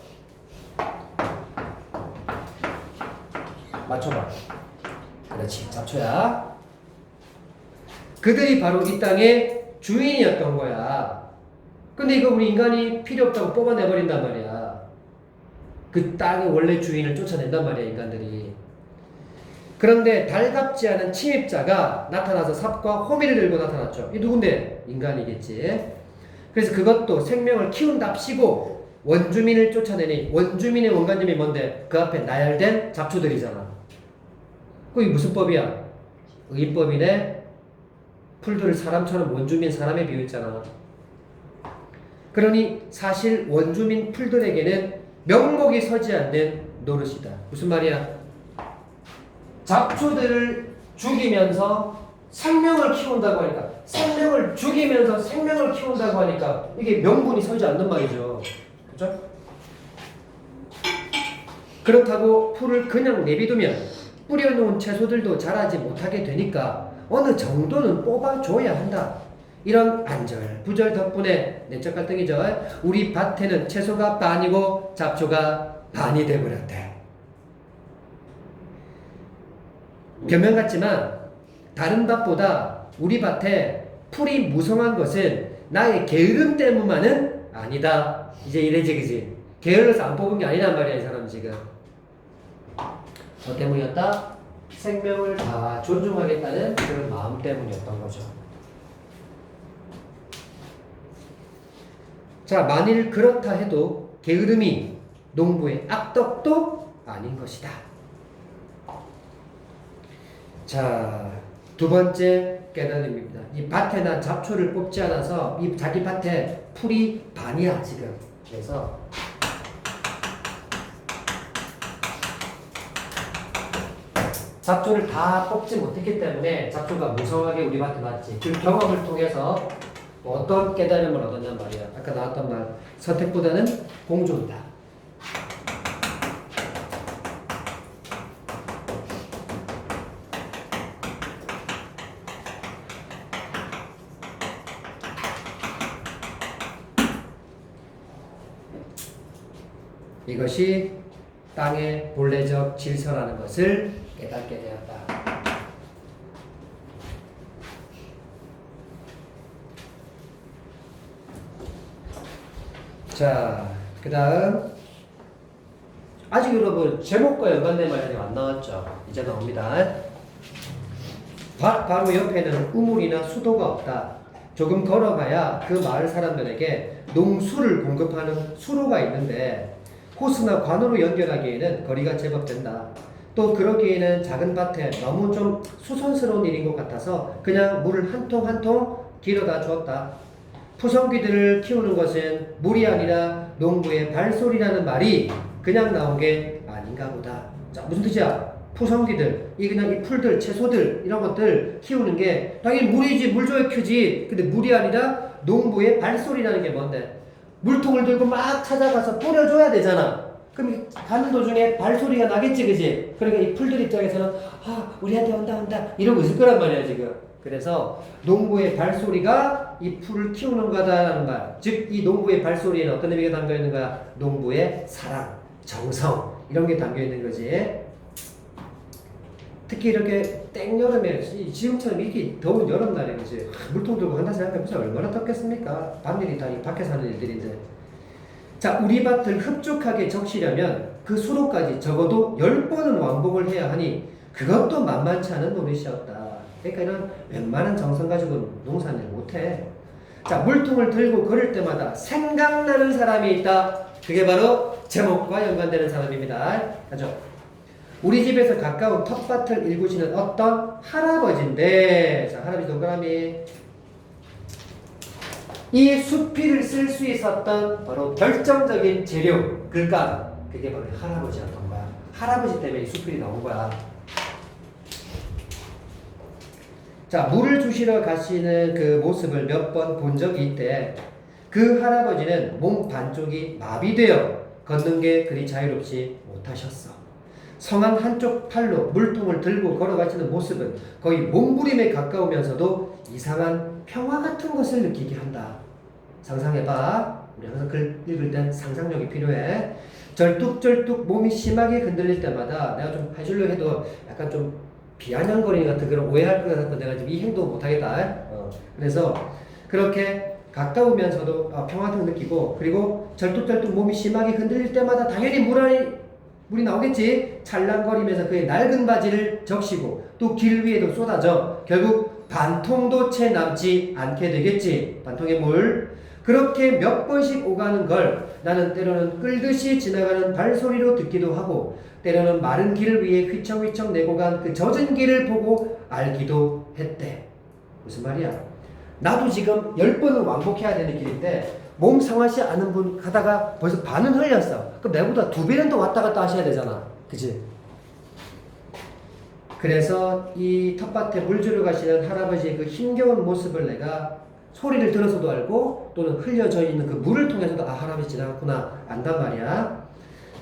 맞춰봐. 그렇지, 잡초야. 그들이 바로 이 땅의 주인이었던 거야. 근데 이거 우리 인간이 필요 없다고 뽑아내버린단 말이야. 그 땅의 원래 주인을 쫓아낸단 말이야, 인간들이. 그런데 달갑지 않은 침입자가 나타나서 삽과 호미를 들고 나타났죠. 이 누군데? 인간이겠지. 그래서 그것도 생명을 키운답시고 원주민을 쫓아내니 원주민의 원관념이 뭔데? 그 앞에 나열된 잡초들이잖아. 그게 무슨 법이야? 의법이네. 풀들을 사람처럼 원주민 사람에 비유했잖아. 그러니 사실 원주민 풀들에게는 명목이 서지 않는 노릇이다. 무슨 말이야? 잡초들을 죽이면서 생명을 키운다고 하니까, 생명을 죽이면서 생명을 키운다고 하니까 이게 명분이 서지 않는 말이죠. 그렇죠? 그렇다고 풀을 그냥 내비두면 뿌려놓은 채소들도 자라지 못하게 되니까 어느 정도는 뽑아줘야 한다. 이런 안절부절 덕분에 내적 갈등이죠. 우리 밭에는 채소가 반이고 잡초가 반이 되어버렸대. 변명 같지만 다른 밭보다 우리 밭에 풀이 무성한 것은 나의 게으름 때문만은 아니다. 이제 이래지 그지? 게을러서 안 뽑은 게 아니란 말이야 이 사람 지금. 뭐 때문이었다? 생명을 다 존중하겠다는 그런 마음 때문이었던 거죠. 자, 만일 그렇다 해도 게으름이 농부의 악덕도 아닌 것이다. 자, 두 번째 깨달음입니다. 이 밭에 난 잡초를 뽑지 않아서 이 자기 밭에 풀이 반이야 지금. 그래서 잡초를 다 뽑지 못했기 때문에 잡초가 무성하게 우리 밭에 났지. 그 경험을 통해서 어떤 깨달음을 얻었냔 말이야. 아까 나왔던 말, 선택보다는 공존이다. 이것이 땅의 본래적 질서라는 것을 깨닫게 되었다. 자, 그 다음 아직 여러분 제목과 연관된 말이 아직 안 나왔죠? 이제 나옵니다. 바로 옆에는 우물이나 수도가 없다. 조금 걸어가야 그 마을 사람들에게 농수를 공급하는 수로가 있는데 호수나 관으로 연결하기에는 거리가 제법 된다. 또 그러기에는 작은 밭에 너무 좀 수선스러운 일인 것 같아서 그냥 물을 한 통 한 통 길어다 주었다. 푸성귀들을 키우는 것은 물이 아니라 농부의 발소리라는 말이 그냥 나온 게 아닌가 보다. 자, 무슨 뜻이야? 푸성귀들, 그냥 이 풀들, 채소들 이런 것들 키우는 게 당연히 물이지, 물 줘야 크지. 근데 물이 아니라 농부의 발소리라는 게 뭔데? 물통을 들고 막 찾아가서 뿌려줘야 되잖아. 그럼 가는 도중에 발소리가 나겠지, 그지? 그러니까 이 풀들 입장에서는 우리한테 온다 이러고 있을 거란 말이야 지금. 그래서 농부의 발소리가 이 풀을 키우는 거다라는 말. 즉 이 농부의 발소리에는 어떤 의미가 담겨 있는 거야? 농부의 사랑, 정성 이런 게 담겨 있는 거지. 특히 이렇게 땡여름에 지금처럼 이렇게 더운 여름날에 그지? 물통 들고 한다 생각해보자. 얼마나 덥겠습니까? 밤일이 다 밖에서 하는 일들인데. 자, 우리 밭을 흡족하게 적시려면 그 수로까지 적어도 10번은 왕복을 해야 하니 그것도 만만치 않은 노릇이었다. 그러니까 이런 웬만한 정성 가지고 농사를 못해. 자, 물통을 들고 걸을 때마다 생각나는 사람이 있다. 그게 바로 제목과 연관되는 사람입니다. 가죠. 우리 집에서 가까운 텃밭을 일구시는 어떤 할아버지인데, 자, 할아버지 동그라미. 이 수필을 쓸 수 있었던 바로 결정적인 재료, 글감, 그게 바로 할아버지였던 거야. 할아버지 때문에 이 수필이 나온 거야. 자, 물을 주시러 가시는 그 모습을 몇 번 본 적이 있대. 그 할아버지는 몸 반쪽이 마비되어 걷는 게 그리 자유롭지 못하셨어. 성한 한쪽 팔로 물통을 들고 걸어가시는 모습은 거의 몸부림에 가까우면서도 이상한 평화 같은 것을 느끼게 한다. 상상해봐. 우리 항상 글 읽을 땐 상상력이 필요해. 절뚝절뚝 몸이 심하게 흔들릴 때마다 내가 좀 해주려 해도 약간 좀 비아냥거리는 같은 그런 오해할 것 같아서 내가 지금 이 행동 못하겠다. 그래서 그렇게 가까우면서도 평화를 느끼고, 그리고 절뚝절뚝 몸이 심하게 흔들릴 때마다 당연히 물이 나오겠지. 찰랑거리면서 그의 낡은 바지를 적시고 또 길 위에도 쏟아져 결국 반통도 채 남지 않게 되겠지. 반통의 물. 그렇게 몇 번씩 오가는 걸 나는 때로는 끌듯이 지나가는 발소리로 듣기도 하고, 때로는 마른 길을 위해 휘청휘청 내고 간 그 젖은 길을 보고 알기도 했대. 무슨 말이야? 나도 지금 10번을 왕복해야 되는 길인데 몸 상하지 않은 분 가다가 벌써 반은 흘렸어. 그럼 내보다 2배는 더 왔다 갔다 하셔야 되잖아. 그치? 그래서 이 텃밭에 물 주러 가시는 할아버지의 그 힘겨운 모습을 내가 소리를 들어서도 알고, 또는 흘려져 있는 그 물을 통해서도 할아버지 지나갔구나 안단 말이야.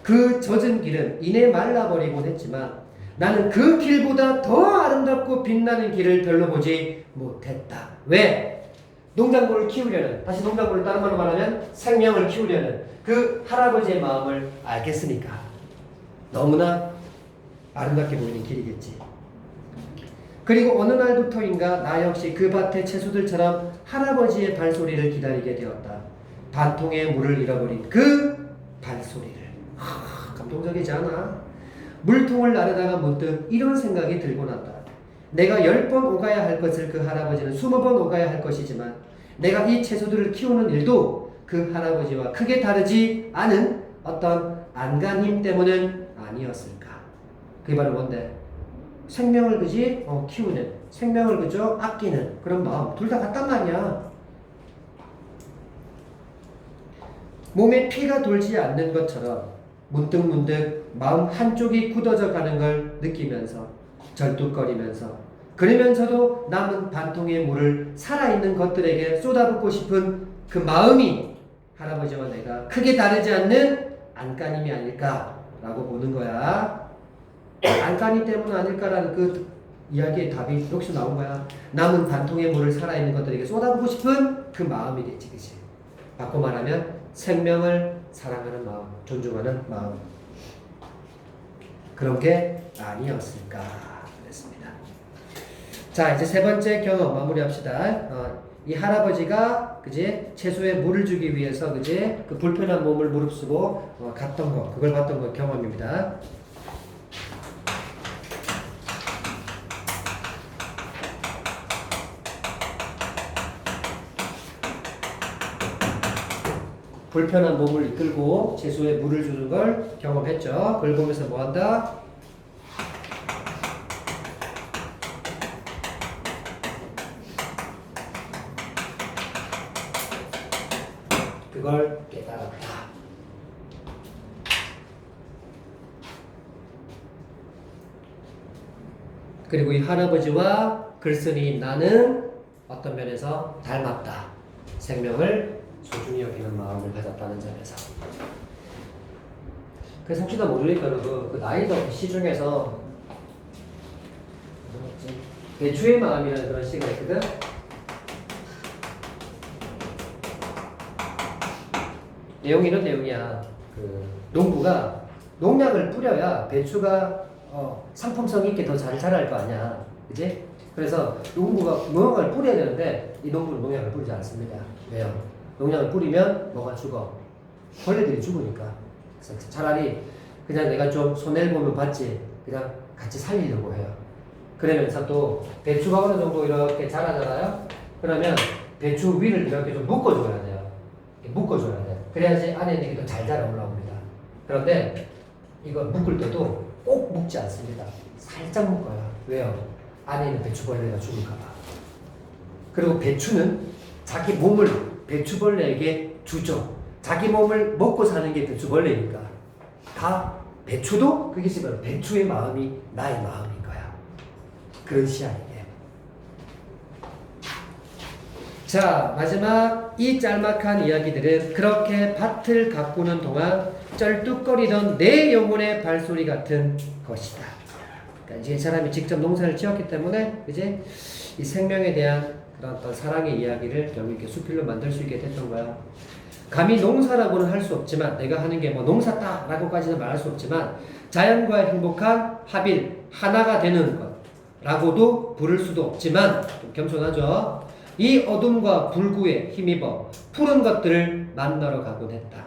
그 젖은 길은 이내 말라버리곤 했지만 나는 그 길보다 더 아름답고 빛나는 길을 별로 보지 못했다. 왜? 농작물을 키우려는, 다시 농작물을 다른 말로 말하면 생명을 키우려는 그 할아버지의 마음을 알겠으니까 너무나 아름답게 보이는 길이겠지. 그리고 어느 날부터인가 나 역시 그 밭의 채소들처럼 할아버지의 발소리를 기다리게 되었다. 반통에 물을 잃어버린 그 발소리를. 감동적이지 않아? 물통을 나르다가 문득 이런 생각이 들고 났다. 내가 10번 오가야 할 것을 그 할아버지는 20번 오가야 할 것이지만 내가 이 채소들을 키우는 일도 그 할아버지와 크게 다르지 않은 어떤 안간힘 때문은 아니었을까? 그게 바로 뭔데? 생명을 그지? 키우는, 생명을 그죠? 아끼는 그런 마음. 둘 다 같단 말이야. 몸에 피가 돌지 않는 것처럼 문득문득 마음 한쪽이 굳어져 가는 걸 느끼면서 절뚝거리면서 그러면서도 남은 반통의 물을 살아있는 것들에게 쏟아붓고 싶은 그 마음이 할아버지와 내가 크게 다르지 않는 안간힘이 아닐까라고 보는 거야. 안간힘 때문 아닐까라는 그 이야기의 답이 여기서 나온 거야. 남은 반통의 물을 살아있는 것들에게 쏟아붓고 싶은 그 마음이겠지, 그치? 바꿔 말하면 생명을 사랑하는 마음, 존중하는 마음. 그런 게 아니었을까 그랬습니다. 자, 이제 세 번째 경험 마무리합시다. 이 할아버지가 그제 채소에 물을 주기 위해서 그제 그 불편한 몸을 무릅쓰고 갔던 거, 그걸 봤던 거 경험입니다. 불편한 몸을 이끌고 채소에 물을 주는 걸 경험했죠. 그걸 보면서 뭐 한다? 그걸 깨달았다. 그리고 이 할아버지와 글쓴이 나는 어떤 면에서 닮았다. 생명을 소중히 여기는 마음을 가졌다는 점에서. 그래서 혹시나 모르니까 그 나이도 시중에서 배추의 마음이라는 그런 시가 있거든. 내용이 이런 내용이야. 그 농부가 농약을 뿌려야 배추가 상품성 있게 더 잘 자랄 거 아니야, 그지? 그래서 농부가 농약을 뿌려야 되는데 이 농부는 농약을 뿌리지 않습니다. 왜요? 농약을 뿌리면 뭐가 죽어? 벌레들이 죽으니까. 그래서 차라리 그냥 내가 좀 손해를 보면 받지, 그냥 같이 살리려고 해요. 그러면서 또 배추가 어느 정도 이렇게 자라잖아요. 그러면 배추 위를 이렇게 좀 묶어줘야 돼요. 묶어줘야 돼. 그래야지 안에 있는 게 더 잘 자라 올라옵니다. 그런데 이거 묶을 때도 꼭 묶지 않습니다. 살짝 묶어요. 왜요? 안에 있는 배추벌레가 죽을까봐. 그리고 배추는 자기 몸을 배추벌레에게 주죠. 자기 몸을 먹고 사는 게 배추벌레니까. 다 배추도 그게 지금 배추의 마음이 나의 마음인 거야. 그런 시야이게. 자, 마지막 이 짤막한 이야기들은 그렇게 밭을 가꾸는 동안 쩔뚝거리던 내 영혼의 발소리 같은 것이다. 그러니까 이제 사람이 직접 농사를 지었기 때문에 이제 이 생명에 대한 그런 어떤 사랑의 이야기를 결국 이렇게 수필로 만들 수 있게 됐던 거야. 감히 농사라고는 할 수 없지만, 내가 하는 게 뭐 농사다라고까지는 말할 수 없지만, 자연과의 행복한 합일, 하나가 되는 것라고도 부를 수도 없지만, 좀 겸손하죠. 이 어둠과 불구에 힘입어 푸른 것들을 만나러 가곤 했다.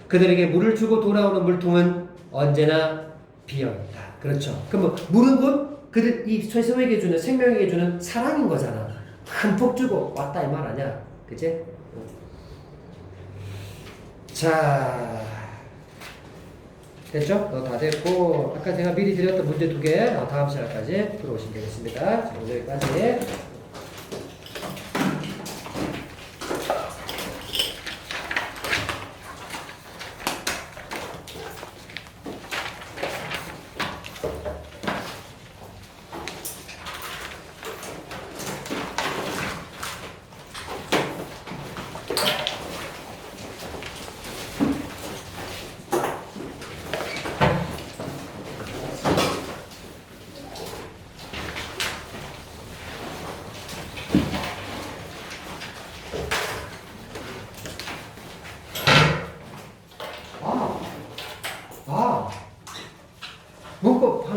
그들에게 물을 주고 돌아오는 물통은 언제나 비어있다. 그렇죠. 그럼 물은 곧 그들 이 채소에게 주는, 생명에게 주는 사랑인 거잖아. 흠뻑 주고 왔다 이 말 아니야. 그치? 자, 됐죠? 다 됐고, 아까 제가 미리 드렸던 문제 2개 다음 시간까지 들어오시면 되겠습니다. 자, 오늘 여기까지.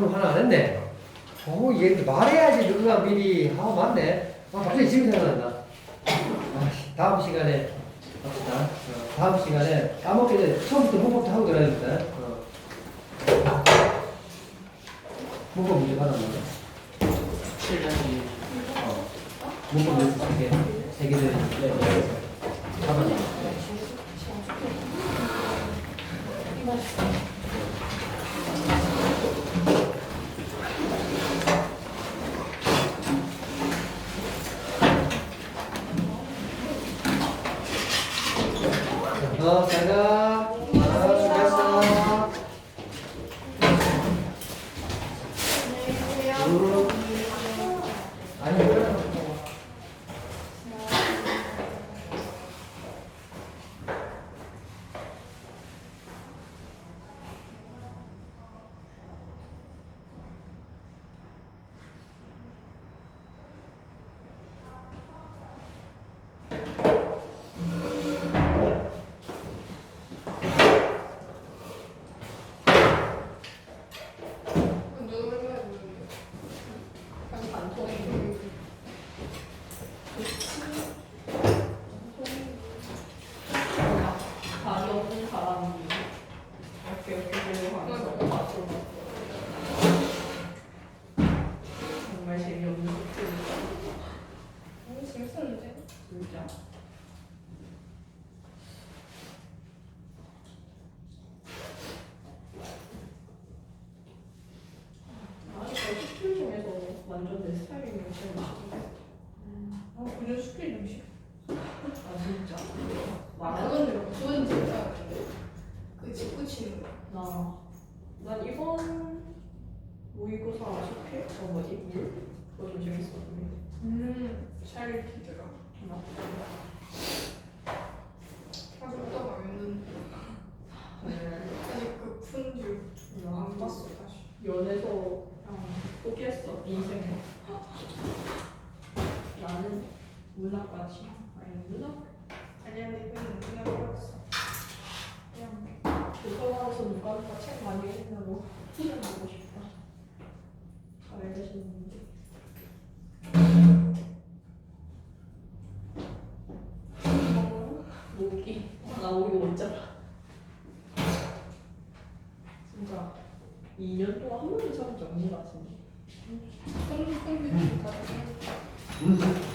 오늘 하나 안 했네. 얘 말해야지 누가 미리. 맞네. 갑자기 지금 생각난다. 다음 시간에 합시다. 다음 시간에 까먹기 전에 처음부터 문법부터 하고 들어야겠다. 문법 문제 받았나? 7단계. 문법 문제 3개. 3개 되는데. 잡았네. 잘가. 수고했어. 아니, 정말 재미없는 숙제입니다. 재밌었는데? 진짜. 아니, 저 숙제 중에서 완전 내 스타일인 게 제일 맛있는데. 그냥 스킬 음식. 아, 진짜? 그건 진짜 그 직구 치는 거. 난 이번 모의고사 숙제? 뭐지? 물? 그거 좀 재밌었는데. 잘 기더라. 하고 가면은 아니 그 푼줄 안 봤어 다시. 연애서 포기했어, 인생을. 나는 문학까지. 아니, 문학? 아니야 근데 그냥 그냥 배웠어. 그냥 교과서에서 누가 책 많이 읽냐고 보고 싶다. 잘 되시는데. 모기. 나 모기 못 잡아. 진짜 2년 동안 한 번도 잡은 적 없는 것 같은데. 콩콩이 다 음.